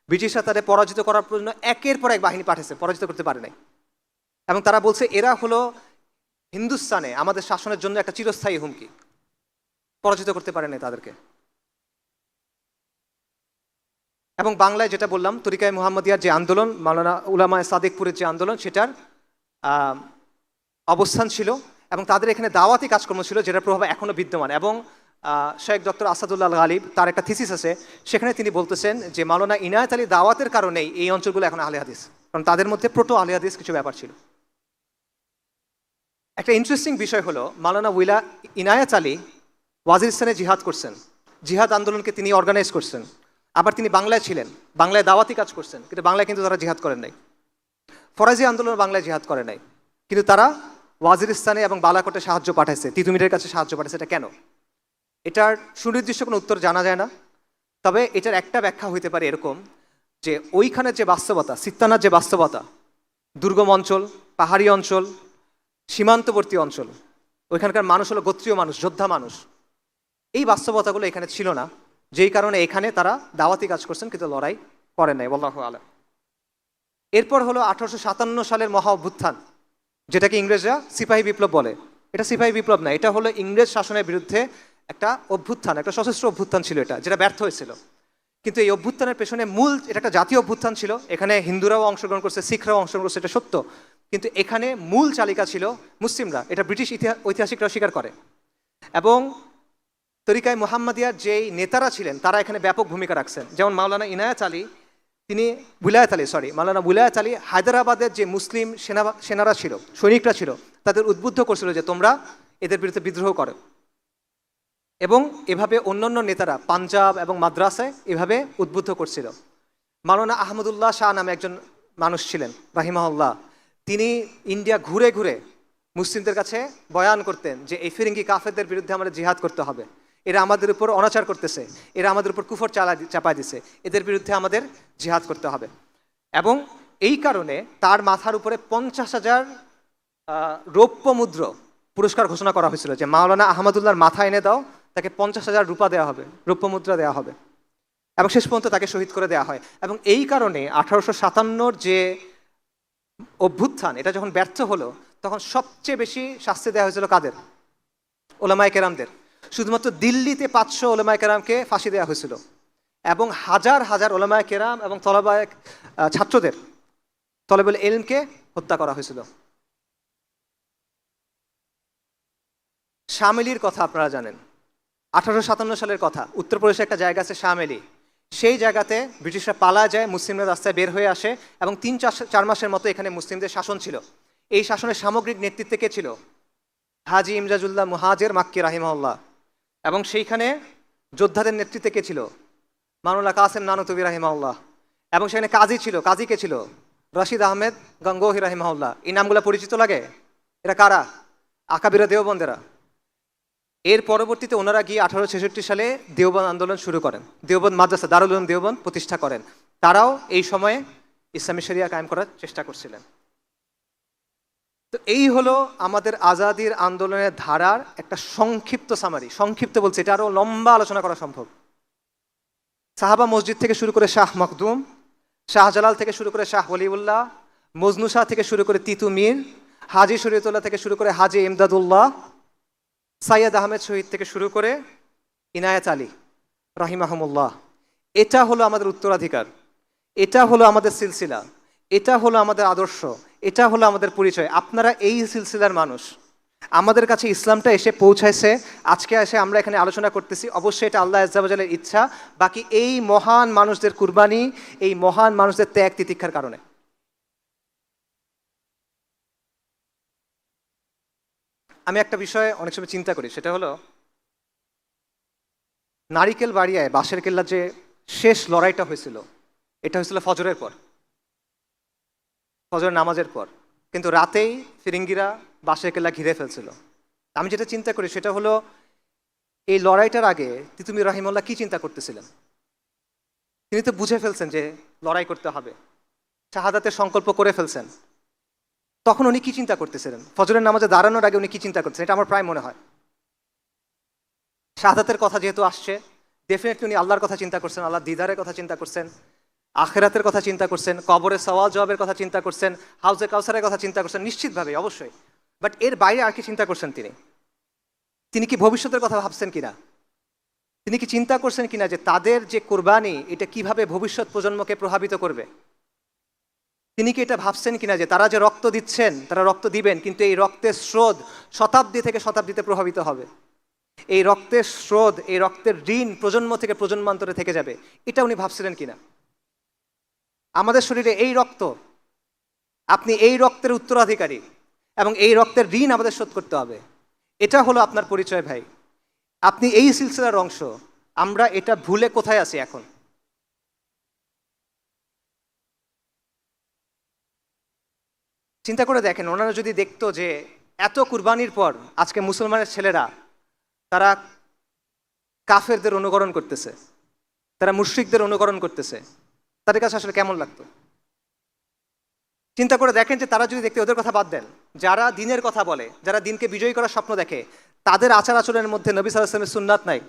ব্রিটিশরা তাদের পরাজিত করার জন্য একের পর এক বাহিনী পাঠিয়েছে, পরাজিত করতে পারে নাই। এবং তারা বলছে এরা হলো হিন্দুস্তানে আমাদের শাসনের জন্য একটা চিরস্থায়ী হুমকি, পরাজিত করতে পারে নাই তাদেরকে। এবং বাংলায় যেটা বললাম তরিকায়ে মুহাম্মদিয়ার যে আন্দোলন, মাওলানা উলামায়ে সাদিকপুরের যে আন্দোলন, সেটার আহ, অবস্থান ছিল এবং তাদের এখানে দাওয়াতি কাজকর্ম ছিল, যেটার প্রভাব এখনও বিদ্যমান। এবং শেখ ডক্টর আসাদুল্লাহ গালিব তার একটা থিসিস আছে, সেখানে তিনি বলতেছেন যে মাওলানা ইনায়েত আলী দাওয়াতের কারণেই এই অঞ্চলগুলো এখন আহলে হাদিস, কারণ তাদের মধ্যে প্রোটো আহলে হাদিস কিছু ব্যাপার ছিল। একটা ইন্টারেস্টিং বিষয় হলো মাওলানা ইনায়েত আলী ওয়াজিরিস্তানে জিহাদ করছেন, জিহাদ আন্দোলনকে তিনি অর্গানাইজ করছেন। আবার তিনি বাংলায় ছিলেন, বাংলায় দাওয়াতি কাজ করছেন, কিন্তু বাংলায় কিন্তু তারা জিহাদ করেন নাই। ফরাজি আন্দোলন বাংলায় জিহাদ করে নাই, কিন্তু তারা ওয়াজিরিস্তানে এবং বালাকোটে সাহায্য পাঠাইছে, তিতুমিরের কাছে সাহায্য পাঠাইছে। এটা কেন? এটার সুনির্দিষ্ট কোনো উত্তর জানা যায় না, তবে এটার একটা ব্যাখ্যা হইতে পারে এরকম যে ওইখানের যে বাস্তবতা, সিত্তানার যে বাস্তবতা, দুর্গম অঞ্চল, পাহাড়ি অঞ্চল, সীমান্তবর্তী অঞ্চল, ওইখানকার মানুষ হলো গোত্রীয় মানুষ, যোদ্ধা মানুষ, এই বাস্তবতাগুলো এখানে ছিল না, যেই কারণে এখানে তারা দাওয়াতি কাজ করছেন কিন্তু লড়াই করেন নাই। আল্লাহু আলাম। এরপর হলো 1857 সালের মহা অভ্যুত্থান, যেটাকে ইংরেজরা সিপাহী বিপ্লব বলে। এটা সিপাহী বিপ্লব না, এটা হলো ইংরেজ শাসনের বিরুদ্ধে একটা অভ্যুত্থান, একটা সশস্ত্র অভ্যুত্থান ছিল এটা, যেটা ব্যর্থ হয়েছিল। কিন্তু এই অভ্যুত্থানের পেছনে মূল, এটা একটা জাতীয় অভ্যুত্থান ছিল, এখানে হিন্দুরাও অংশগ্রহণ করছে, শিখরাও অংশগ্রহণ করছে, এটা সত্য, কিন্তু এখানে মূল চালিকা ছিল মুসলিমরা, এটা ব্রিটিশ ঐতিহাসিকরা স্বীকার করে। এবং তরিকায়ে মুহাম্মদিয়ার যেই নেতারা ছিলেন তারা এখানে ব্যাপক ভূমিকা রাখছেন। যেমন মাওলানা ইনায়েত আলী, মাওলানা উলায়াত আলী হায়দ্রাবাদের যে মুসলিম সেনারা ছিল, সৈনিকরা ছিল, তাদের উদ্বুদ্ধ করছিল যে তোমরা এদের বিরুদ্ধে বিদ্রোহ করো। এবং এভাবে অন্যান্য নেতারা পাঞ্জাব এবং মাদ্রাসায় এভাবে উদ্বুদ্ধ করছিল। মাওলানা আহমদুল্লাহ শাহ নামে একজন মানুষ ছিলেন রাহিমাহুল্লাহ, তিনি ইন্ডিয়া ঘুরে ঘুরে মুসলিমদের কাছে বয়ান করতেন যে এই ফিরিঙ্গি কাফেরদের বিরুদ্ধে আমাদের জিহাদ করতে হবে, এরা আমাদের উপর অনাচার করতেছে, এরা আমাদের উপর কুফর চাপায় দিছে, এদের বিরুদ্ধে আমাদের জিহাদ করতে হবে। এবং এই কারণে তার মাথার উপরে 50,000 রৌপ্য মুদ্র পুরস্কার ঘোষণা করা হয়েছিল, যে মাওলানা আহমদুল্লাহর মাথা এনে দাও, তাকে 50,000 রূপা দেওয়া হবে, রৌপ্য মুদ্রা দেওয়া হবে। এবং শেষ পর্যন্ত তাকে শহীদ করে দেওয়া হয়। এবং এই কারণে 1857 যে অভ্যুত্থান, এটা যখন ব্যর্থ হলো, তখন সবচেয়ে বেশি শাস্তি দেওয়া হয়েছিল কাদের? ওলামায়ে কেরামদের। শুধুমাত্র দিল্লিতে 500 ওলামায়ে কেরামকে ফাঁসি দেওয়া হয়েছিল, এবং হাজার হাজার ওলামায়ে কেরাম এবং ছাত্রদের, তলেবুল ইলমকে হত্যা করা হয়েছিল। শামেলির কথা আপনারা জানেন, 1857 সালের কথা। উত্তরপ্রদেশে একটা জায়গা আছে শামেলি, সেই জায়গাতে ব্রিটিশরা পালা যায়, মুসলিমরা রাস্তায় বের হয়ে আসে, এবং 3-4 মাসের মতো এখানে মুসলিমদের শাসন ছিল। এই শাসনের সামগ্রিক নেতৃত্বে কে ছিল? হাজি ইমজাজুল্লাহ মুহাজির মাক্কি রাহিমাহুল্লাহ। এবং সেইখানে যোদ্ধাদের নেতৃত্বে কে ছিল? মাওলানা কাসেম নানুতুবি রাহিমাহুল্লাহ। এবং সেখানে কাজী ছিল, কাজী কে ছিল? রশিদ আহমেদ গঙ্গোহী রাহিমাহুল্লাহ। এই নামগুলো পরিচিত লাগে? এরা কারা? আকাবিরা দেওবন্দেরা। এর পরবর্তীতে ওনারা গিয়ে 1866 সালে দেওবন্দ আন্দোলন শুরু করেন, দেওবন্দ মাদ্রাসা দারুল উলুম দেওবন্দ প্রতিষ্ঠা করেন। তারাও এই সময়ে ইসলামী শরিয়া কায়েম করার চেষ্টা করছিলেন। তো এই হলো আমাদের আজাদির আন্দোলনের ধারার একটা সংক্ষিপ্ত সামারি। সংক্ষিপ্ত বলছে, এটা আরো লম্বা আলোচনা করা সম্ভব। সাহাবা মসজিদ থেকে শুরু করে শাহ মখদুম, শাহজালাল থেকে শুরু করে শাহ ওলিউল্লাহ, মজনু শাহ থেকে শুরু করে তিতু মীর, হাজি শরীয়তুল্লাহ থেকে শুরু করে হাজি ইমদাদুল্লাহ, সাইয়দ আহমেদ শহীদ থেকে শুরু করে ইনায়েত আলী রাহিমাহুমুল্লাহ। এটা হলো আমাদের উত্তরাধিকার, এটা হলো আমাদের সিলসিলা, এটা হলো আমাদের আদর্শ, এটা হলো আমাদের পরিচয়। আপনারা এই সিলসিলার মানুষ, আমাদের কাছে ইসলামটা এসে পৌঁছাইছে, আজকে এসে আমরা এখানে আলোচনা করতেছি। অবশ্যই এটা আল্লাহ আজ্জা ওয়া জাল্লার ইচ্ছা, বাকি এই মহান মানুষদের কুরবানি, এই মহান মানুষদের ত্যাগ তিতিক্ষার কারণে। আমি একটা বিষয়ে অনেক সময় চিন্তা করি, সেটা হলো নারিকেল বাড়িয়ায় বাঁশের কেল্লার যে শেষ লড়াইটা হয়েছিল, এটা হয়েছিল ফজরের পর, ফজর নামাজের পর। কিন্তু রাতেই ফিরিঙ্গিরা বাঁশের কেল্লা ঘিরে ফেলছিল। আমি যেটা চিন্তা করি সেটা হলো, এই লড়াইটার আগে তিতুমির রাহিমাহুল্লাহ কি চিন্তা করতেছিলেন? তিনি তো বুঝে ফেলছেন যে লড়াই করতে হবে, শাহাদাতের সংকল্প করে ফেলছেন। তখন উনি কি চিন্তা করতেছিলেন? ফজরের নামাজে দাঁড়ানোর আগে উনি কি চিন্তা করতেছেন? এটা আমার প্রায় মনে হয়, শাহাদাতের কথা যেহেতু আসছে, ডেফিনেটলি উনি আল্লাহর কথা চিন্তা করছেন, আল্লাহ দিদারের কথা চিন্তা করছেন, আখেরাতের কথা চিন্তা করছেন, কবরের সওয়াল জবাবের কথা চিন্তা করছেন, হাউজে কাউসারের কথা চিন্তা করছেন, নিশ্চিতভাবে, অবশ্যই। বাট এর বাইরে আর কি চিন্তা করছেন তিনি? তিনি কি ভবিষ্যতের কথা ভাবছেন কিনা? তিনি কি চিন্তা করছেন কিনা যে তাদের যে কোরবানি এটা কিভাবে ভবিষ্যৎ প্রজন্মকে প্রভাবিত করবে? তিনি কি এটা ভাবছেন কিনা যে তারা যে রক্ত দিচ্ছেন, তারা রক্ত দিবেন, কিন্তু এই রক্তের স্রোত শতাব্দী থেকে শতাব্দীতে প্রভাবিত হবে। এই রক্তের স্রোত, এই রক্তের ঋণ প্রজন্ম থেকে প্রজন্মান্তরে থেকে যাবে, এটা উনি ভাবছিলেন কিনা? আমাদের শরীরে এই রক্ত, আপনি এই রক্তের উত্তরাধিকারী এবং এই রক্তের ঋণ আমাদের শোধ করতে হবে। এটা হলো আপনার পরিচয় ভাই। আপনি এই সিলসিলার অংশ। আমরা এটা ভুলে কোথায় আছি এখন? চিন্তা করে দেখেন, ওনারা যদি দেখতো যে এত কুরবানির পর আজকে মুসলমানের ছেলেরা তারা কাফেরদের অনুকরণ করতেছে, তারা মুশরিকদের অনুকরণ করতেছে, তাদের কাছে আসলে কেমন লাগতো? চিন্তা করে দেখেন যে তারা যদি দেখতে, ওদের কথা বাদ দেন, যারা দিনের কথা বলে, যারা দিনকে বিজয়ী করার স্বপ্ন দেখে, তাদের আচার আচরণের মধ্যে নবী সাল্লাল্লাহু আলাইহি ওয়াসাল্লামের সুন্নাত নাই,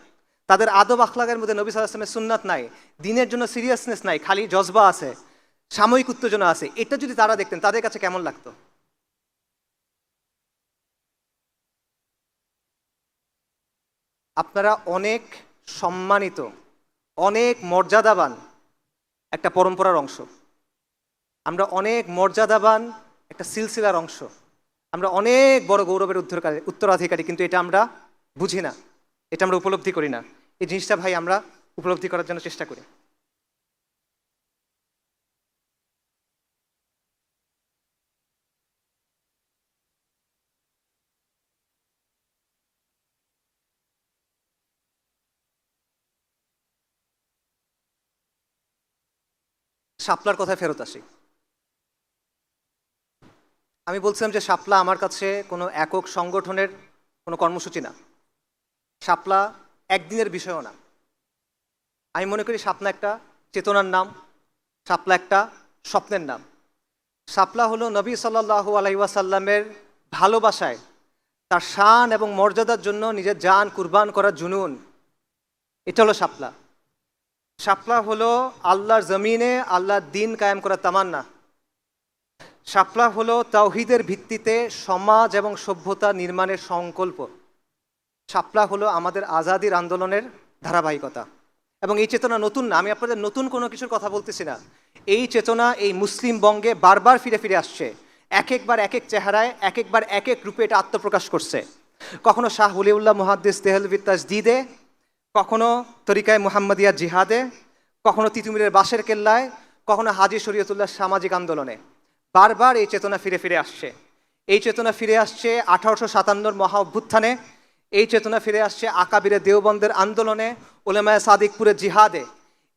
তাদের আদব আখলাকের মধ্যে নবী সাল্লাল্লাহু আলাইহি ওয়াসাল্লামের সুন্নাত নাই, দিনের জন্য সিরিয়াসনেস নাই, খালি জজবা আছে, সাময়িক উত্তেজনা আছে। এটা যদি তারা দেখতেন, তাদের কাছে কেমন লাগতো? আপনারা অনেক সম্মানিত, অনেক মর্যাদাবান একটা পরম্পরার অংশ। আমরা অনেক মর্যাদাবান একটা সিলসিলার অংশ। আমরা অনেক বড় গৌরবের উত্তরাধিকারী, কিন্তু এটা আমরা বুঝি না, এটা আমরা উপলব্ধি করি না। এই জিনিসটা ভাই আমরা উপলব্ধি করার জন্য চেষ্টা করি। শাপলার কথায় ফেরত আসি। আমি বলছিলাম যে শাপলা আমার কাছে কোনো একক সংগঠনের কোনো কর্মসূচি না, শাপলা একদিনের বিষয়ও না। আমি মনে করি শাপলা একটা চেতনার নাম, শাপলা একটা স্বপ্নের নাম। শাপলা হলো নবী সাল্লাল্লাহু আলাইহি ওয়াসাল্লামের ভালোবাসায়, তার শান এবং মর্যাদার জন্য নিজের জান কুরবান করার জুনুন, এটা হলো শাপলা। শাপলা হলো আল্লাহর জমিনে আল্লাহর দিন কায়েম করার তামান্না। শাপলা হলো তাওহীদের ভিত্তিতে সমাজ এবং সভ্যতা নির্মাণের সংকল্প। শাপলা হলো আমাদের আজাদির আন্দোলনের ধারাবাহিকতা। এবং এই চেতনা নতুন না, আমি আপনাদের নতুন কোনো কিছুর কথা বলতেছি না। এই চেতনা এই মুসলিম বঙ্গে বারবার ফিরে ফিরে আসছে, এক একবার এক এক চেহারায়, এক একবার এক এক রূপে এটা আত্মপ্রকাশ করছে। কখনো শাহ ওলিউল্লাহ মুহাদ্দিস দেহলভী তাজদীদে, কখনো তরিকায় মুহাম্মাদিয়া জিহাদে, কখনো তিতুমিরের বাঁশের কেল্লায়, কখনো হাজী শরীয়তুল্লাহ সামাজিক আন্দোলনে। বারবার এই চেতনা ফিরে ফিরে আসছে। এই চেতনা ফিরে আসছে 1857 মহা অভ্যুত্থানে, এই চেতনা ফিরে আসছে আকাবিরে দেওবন্দের আন্দোলনে, উলেমায়ে সাদিকপুরের জিহাদে।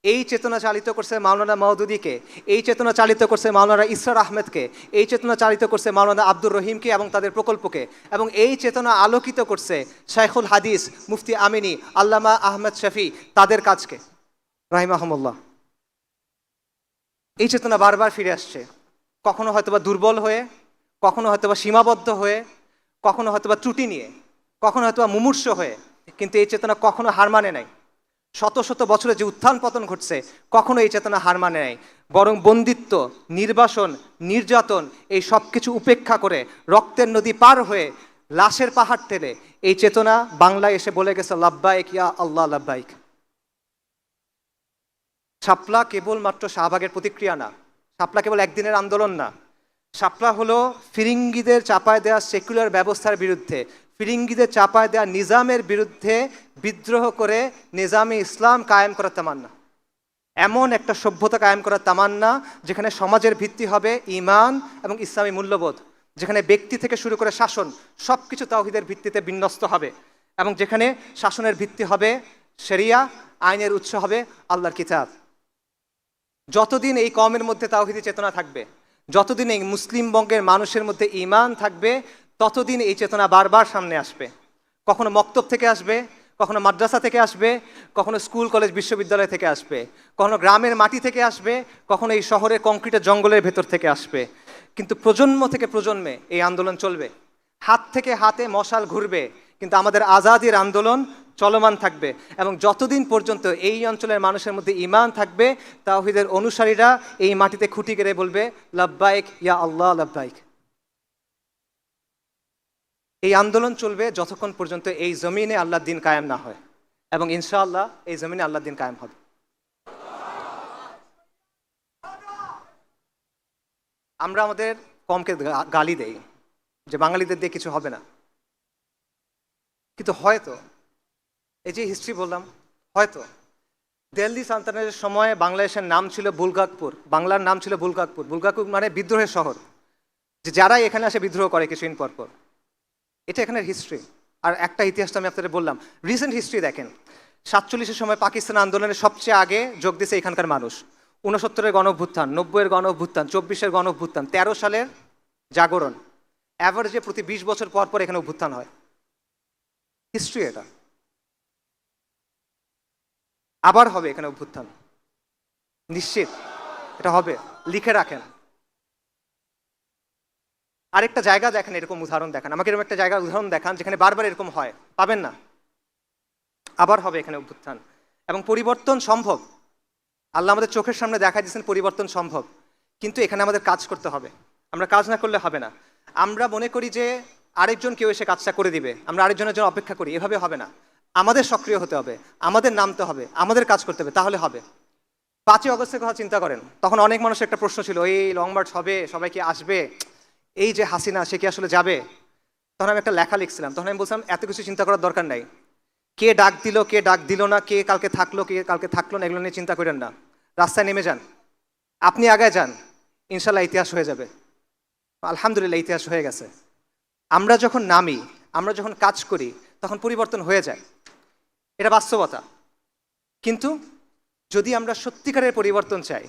এই চেতনা চালিত করছে মাওলানা মওদুদীকে, এই চেতনা চালিত করছে মাওলানা ইসরার আহমেদকে, এই চেতনা চালিত করছে মাওলানা আব্দুর রহিমকে এবং তাদের প্রকল্পকে, এবং এই চেতনা আলোকিত করছে শাইখুল হাদিস মুফতি আমিনী আল্লামা আহমেদ শফি তাদের কাজকে রাহিমাহুমুল্লাহ। এই চেতনা বারবার ফিরে আসছে, কখনো হয়তোবা দুর্বল হয়ে, কখনো হয়তোবা সীমাবদ্ধ হয়ে, কখনো হয়তোবা ত্রুটি নিয়ে, কখনো হয়তোবা মুমূর্ষ হয়ে, কিন্তু এই চেতনা কখনো হার মানে নাই। শত শত বছরে যে উত্থান পতন ঘটছে, কখনো এই চেতনা হার মানে নাই, বরং বন্দিত্ব, নির্বাসন, নির্যাতন এই সব কিছু উপেক্ষা করে রক্তের নদী পার হয়ে লাশের পাহাড় ঠেলে এই চেতনা বাংলায় এসে বলে গেছে লাব্বাইক ইয়া আল্লাহ লাব্বাইক। শাপলা কেবলমাত্র শাহবাগের প্রতিক্রিয়া না, শাপলা কেবল একদিনের আন্দোলন না। শাপলা হলো ফিরিঙ্গিদের চাপায় দেওয়া সেকুলার ব্যবস্থার বিরুদ্ধে, ফিরিঙ্গিদের চাপায় দেওয়া নিজামের বিরুদ্ধে বিদ্রোহ করে নিজামে ইসলাম কায়েম করার তামান্না। এমন একটা সভ্যতা কায়েম করার তামান্না যেখানে সমাজের ভিত্তি হবে ঈমান এবং ইসলামী মূল্যবোধ, যেখানে ব্যক্তি থেকে শুরু করে শাসন সব কিছু তাওহীদের ভিত্তিতে বিন্যস্ত হবে, এবং যেখানে শাসনের ভিত্তি হবে শরিয়া, আইনের উৎস হবে আল্লাহর কিতাব। যতদিন এই কওমের মধ্যে তাওহীদি চেতনা থাকবে, যতদিন এই মুসলিম বঙ্গের মানুষের মধ্যে ঈমান থাকবে, ততদিন এই চেতনা বারবার সামনে আসবে। কখনো মক্তব থেকে আসবে, কখনো মাদ্রাসা থেকে আসবে, কখনো স্কুল কলেজ বিশ্ববিদ্যালয় থেকে আসবে, কখনো গ্রামের মাটি থেকে আসবে, কখনো এই শহরের কংক্রিটের জঙ্গলের ভেতর থেকে আসবে। কিন্তু প্রজন্ম থেকে প্রজন্মে এই আন্দোলন চলবে, হাত থেকে হাতে মশাল ঘুরবে, কিন্তু আমাদের আজাদির আন্দোলন চলমান থাকবে। এবং যতদিন পর্যন্ত এই অঞ্চলের মানুষের মধ্যে ঈমান থাকবে, তাওহীদের অনুসারীরা এই মাটিতে খুঁটি গেড়ে বলবে লাব্বাইক ইয়া আল্লাহ লাব্বাইক। এই আন্দোলন চলবে যতক্ষণ পর্যন্ত এই জমিনে আল্লাহর দ্বীন কায়েম না হয়। এবং ইনশাআল্লাহ এই জমিনে আল্লাহর দিন কায়েম হবে। আমরা আমাদের কমকে গালি দেই যে বাঙালিদের দিয়ে কিছু হবে না, কিন্তু হয়তো এই যে হিস্ট্রি বললাম, হয়তো দিল্লি সালতানাতের সময় বাংলাদেশের নাম ছিল বুলগাকপুর, বাংলার নাম ছিল বুলগাকপুর। বুলগাকপুর মানে বিদ্রোহের শহর, যে যারাই এখানে আসে বিদ্রোহ করে কিছুদিন পর পর। এটা এখানের হিস্ট্রি। আর একটা ইতিহাসটা আমি আপনাদের বললাম, রিসেন্ট হিস্ট্রি দেখেন। 47-এর সময় পাকিস্তান আন্দোলনের সবচেয়ে আগে যোগ দিয়েছে এখানকার মানুষ। 69-এর গণ অভ্যুত্থান, 90-এর গণ অভ্যুত্থান, 24-এর গণ অভ্যুত্থান, 13 সালের জাগরণ। অ্যাভারেজে প্রতি 20 বছর পর পর এখানে অভ্যুত্থান হয়। হিস্ট্রি এটা। আবার হবে এখানে অভ্যুত্থান, নিশ্চিত এটা হবে, লিখে রাখেন। আরেকটা জায়গা দেখেন, এরকম উদাহরণ দেখান আমাকে, এরকম একটা জায়গার উদাহরণ দেখান যেখানে বারবার এরকম হয়, পাবেন না। আবার হবে এখানে অভ্যুত্থান, এবং পরিবর্তন সম্ভব। আল্লাহ আমাদের চোখের সামনে দেখা দিয়েছেন পরিবর্তন সম্ভব, কিন্তু এখানে আমাদের কাজ করতে হবে। আমরা কাজ না করলে হবে না। আমরা মনে করি যে আরেকজন কেউ এসে কাজটা করে দিবে, আমরা আরেকজনের জন্য অপেক্ষা করি, এভাবে হবে না। আমাদের সক্রিয় হতে হবে, আমাদের নামতে হবে, আমাদের কাজ করতে হবে, তাহলে হবে। 5ই অগস্টের কথা চিন্তা করেন, তখন অনেক মানুষের একটা প্রশ্ন ছিল, এই লং মার্চ হবে, সবাই কি আসবে, এই যে হাসিনা সে কি আসলে যাবে? তখন আমি একটা লেখা লিখছিলাম, তখন আমি বলছিলাম এত কিছু চিন্তা করার দরকার নাই। কে ডাক দিল, কে ডাক দিল না, কে কালকে থাকলো, কে কালকে থাকলো না, এগুলো নিয়ে চিন্তা করেন না। রাস্তায় নেমে যান, আপনি আগায় যান, ইনশাল্লাহ ইতিহাস হয়ে যাবে। আলহামদুলিল্লাহ ইতিহাস হয়ে গেছে। আমরা যখন নামি, আমরা যখন কাজ করি, তখন পরিবর্তন হয়ে যায়, এটা বাস্তবতা। কিন্তু যদি আমরা সত্যিকারের পরিবর্তন চাই,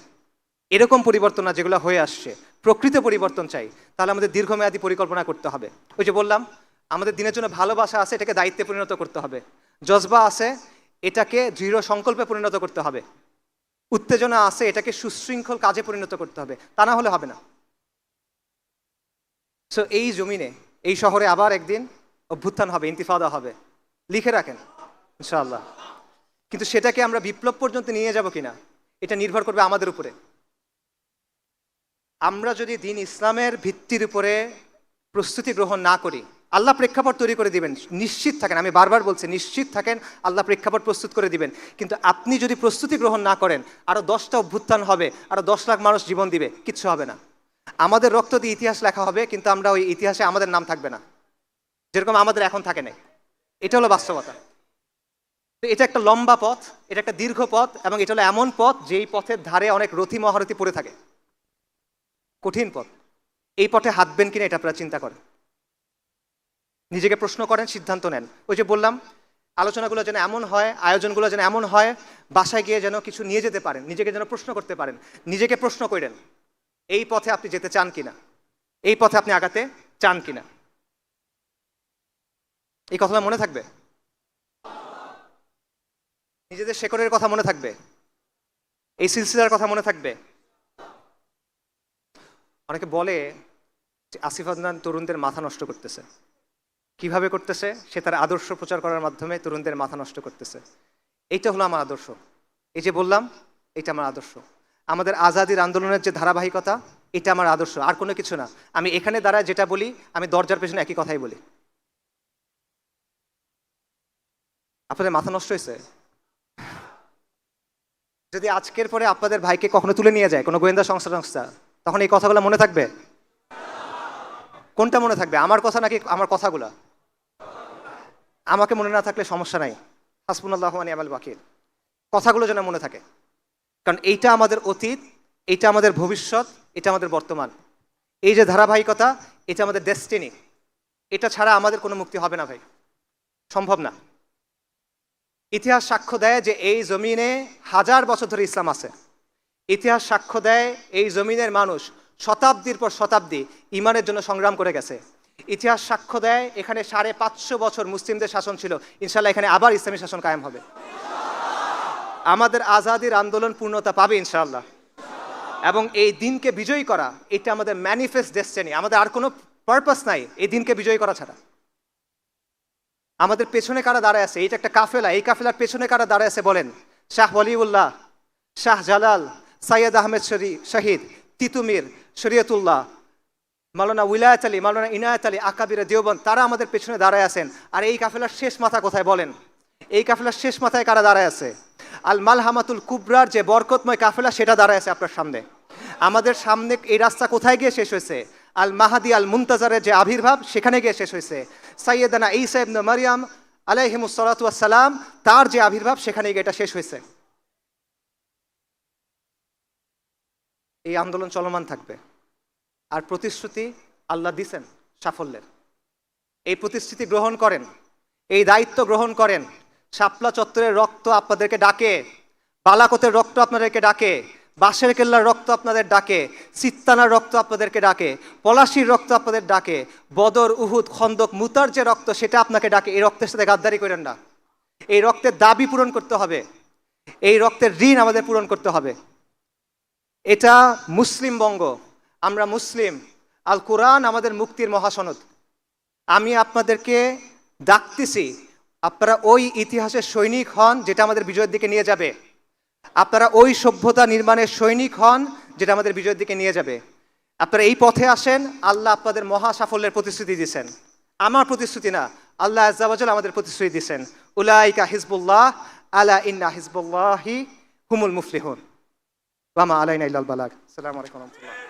এরকম পরিবর্তন না যেগুলো হয়ে আসছে, প্রকৃত পরিবর্তন চাই, তাহলে আমাদের দীর্ঘমেয়াদী পরিকল্পনা করতে হবে। ওই যে বললাম, আমাদের দিনের জন্য ভালোবাসা আছে, এটাকে দায়িত্বে পরিণত করতে হবে। জজবা আছে, এটাকে দৃঢ় সংকল্পে পরিণত করতে হবে। উত্তেজনা আছে, এটাকে সুশৃঙ্খল কাজে পরিণত করতে হবে, তা না হলে হবে না। সো এই জমিনে, এই শহরে আবার একদিন অভ্যুত্থান হবে, ইন্তিফাদা হবে, লিখে রাখেন ইনশাআল্লাহ। কিন্তু সেটাকে আমরা বিপ্লব পর্যন্ত নিয়ে যাব কিনা, এটা নির্ভর করবে আমাদের উপরে। আমরা যদি দিন ইসলামের ভিত্তির উপরে প্রস্তুতি গ্রহণ না করি, আল্লাহ প্রেক্ষাপট তৈরি করে দিবেন, নিশ্চিত থাকেন, আমি বারবার বলছি নিশ্চিত থাকেন, আল্লাহ প্রেক্ষাপট প্রস্তুত করে দিবেন। কিন্তু আপনি যদি প্রস্তুতি গ্রহণ না করেন, আরও 10টা অভ্যুত্থান হবে, আরও 10 লাখ মানুষ জীবন দিবে, কিচ্ছু হবে না। আমাদের রক্ত দিয়ে ইতিহাস লেখা হবে, কিন্তু আমরা ওই ইতিহাসে আমাদের নাম থাকবে না, যেরকম আমাদের এখন থাকে না। এটা হলো বাস্তবতা। তো এটা একটা লম্বা পথ, এটা একটা দীর্ঘ পথ, এবং এটা হলো এমন পথ যেই পথের ধারে অনেক রথী মহারথী পড়ে থাকে, কঠিন পথ। এই পথে হাঁটবেন কিনা এটা আপনারা চিন্তা করেন, নিজেকে প্রশ্ন করেন, সিদ্ধান্ত নেন। ওই যে বললাম, আলোচনাগুলো যেন এমন হয়, আয়োজনগুলো যেন এমন হয়, বাসায় গিয়ে যেন কিছু নিয়ে যেতে পারেন, নিজেকে যেন প্রশ্ন করতে পারেন, নিজেকে প্রশ্ন করেন এই পথে আপনি যেতে চান কিনা, এই পথে আপনি আগাতে চান কিনা। এই কথাটা মনে থাকবে, নিজেদের শেকড়ের কথা মনে থাকবে, এই সিলসিলার কথা মনে থাকবে। অনেকে বলে যে আসিফ আদনান তরুণদের মাথা নষ্ট করতেছে। কিভাবে করতেছে? সে তার আদর্শ প্রচার করার মাধ্যমে তরুণদের মাথা নষ্ট করতেছে। এইটা হলো আমার আদর্শ। এই যে বললাম, এটা আমার আদর্শ। আমাদের আজাদির আন্দোলনের যে ধারাবাহিকতা, এটা আমার আদর্শ, আর কোনো কিছু না। আমি এখানে দাঁড়ায় যেটা বলি, আমি দরজার পেছনে একই কথাই বলি। আপনাদের মাথা নষ্ট হয়েছে? যদি আজকের পরে আপনাদের ভাইকে কখনো তুলে নিয়ে যায় কোনো গোয়েন্দা সংস্থা, তখন এই কথাগুলো মনে থাকবে? কোনটা মনে থাকবে, আমার কথা নাকি আমার কথাগুলা? আমাকে মনে না থাকলে সমস্যা নাই, হাসবুনাল্লাহু ওয়া নি'মাল ওয়াকিল। কথাগুলো যেন মনে থাকে, কারণ এইটা আমাদের অতীত, এইটা আমাদের ভবিষ্যৎ, এটা আমাদের বর্তমান। এই যে ধারাবাহিকতা, এটা আমাদের ডেস্টিনি। এটা ছাড়া আমাদের কোনো মুক্তি হবে না ভাই, সম্ভব না। ইতিহাস সাক্ষ্য দেয় যে এই জমিনে 1000 বছর ধরে ইসলাম আছে। ইতিহাস সাক্ষ্য দেয় এই জমিনের মানুষ শতাব্দীর পর শতাব্দী ইমানের জন্য সংগ্রাম করে গেছে। ইতিহাস সাক্ষ্য দেয় এখানে 550 বছর মুসলিমদের শাসন ছিল, ইনশাল্লাহ এখানে আবার ইসলামী শাসন কায়েম হবে। আমাদের আজাদির আন্দোলন পূর্ণতা পাবে ইনশাআল্লাহ, এবং এই দিনকে বিজয়ী করা, এটা আমাদের ম্যানিফেস্ট ডেস্টিনি। আমাদের আর কোনো পারপাস নাই এই দিনকে বিজয়ী করা ছাড়া। আমাদের পেছনে কারা দাঁড়ায় আছে? এইটা একটা কাফেলা, এই কাফেলার পেছনে কারা দাঁড়ায় আছে বলেন? শাহ ওয়ালিউল্লাহ, শাহ জালাল, সৈয়দ আহমেদ শহীদ, তিতুমির, শরীয়তুল্লাহ, মাওলানা উলায়াত আলী, মাওলানা ইনায়াত আলী, আকাবিরে দেওবন্দ, তারা আমাদের পেছনে দাঁড়ায় আছেন। আর এই কাফেলার শেষ মাথা কোথায় বলেন? এই কাফেলার শেষ মাথায় কারা দাঁড়ায় আছে? আল মালহামাতুল কুবরার যে বরকতময় কাফেলা সেটা দাঁড়ায় আছে আপনার সামনে। আমাদের সামনে এই রাস্তা কোথায় গিয়ে শেষ হয়েছে? আল মাহাদি আল মুনতাজারের যে আবির্ভাব সেখানে গিয়ে শেষ হয়েছে। সাইয়েদানা ঈসা ইবনে মারইয়াম আলাইহিমুস সালাতু ওয়াস সালাম তার যে আবির্ভাব সেখানে গিয়ে এটা শেষ হয়েছে। এই আন্দোলন চলমান থাকবে। আর প্রতিশ্রুতি আল্লাহ দিছেন সাফল্যের। এই প্রতিশ্রুতি গ্রহণ করেন, এই দায়িত্ব গ্রহণ করেন। শাপলা চত্বরের রক্ত আপনাদেরকে ডাকে, বালাকোতের রক্ত আপনাদেরকে ডাকে, বাঁশের কেল্লার রক্ত আপনাদের ডাকে, সিত্তানার রক্ত আপনাদেরকে ডাকে, পলাশির রক্ত আপনাদের ডাকে, বদর, উহুদ, খন্দক, মুতার যে রক্ত সেটা আপনাকে ডাকে। এই রক্তের সাথে গাদ্দারি করেন না। এই রক্তের দাবি পূরণ করতে হবে, এই রক্তের ঋণ আমাদের পূরণ করতে হবে। এটা মুসলিম বঙ্গ, আমরা মুসলিম। আল কোরআন আমাদের মুক্তির মহাসনদ। আমি আপনাদেরকে ডাকতেছি, আপনারা ওই ইতিহাসের সৈনিক হন যেটা আমাদের বিজয়ের দিকে নিয়ে যাবে। আপনারা ওই সভ্যতা নির্মাণের সৈনিক হন যেটা আমাদের বিজয়ের দিকে নিয়ে যাবে। আপনারা এই পথে আসেন। আল্লাহ আপনাদের মহা সাফল্যের প্রতিশ্রুতি দিয়েছেন। আমার প্রতিশ্রুতি না, আল্লাহ আজ্জা ওয়া জাল আমাদের প্রতিশ্রুতি দিয়েছেন। উলাইকা হিজবুল্লাহ আলা ইন্না হিজবুল্লাহি হুমুল মুফলিহুন ওয়া মা আলাইনা ইল্লাল বালাগ। আসসালামু আলাইকুম ওয়া রাহমাতুল্লাহ।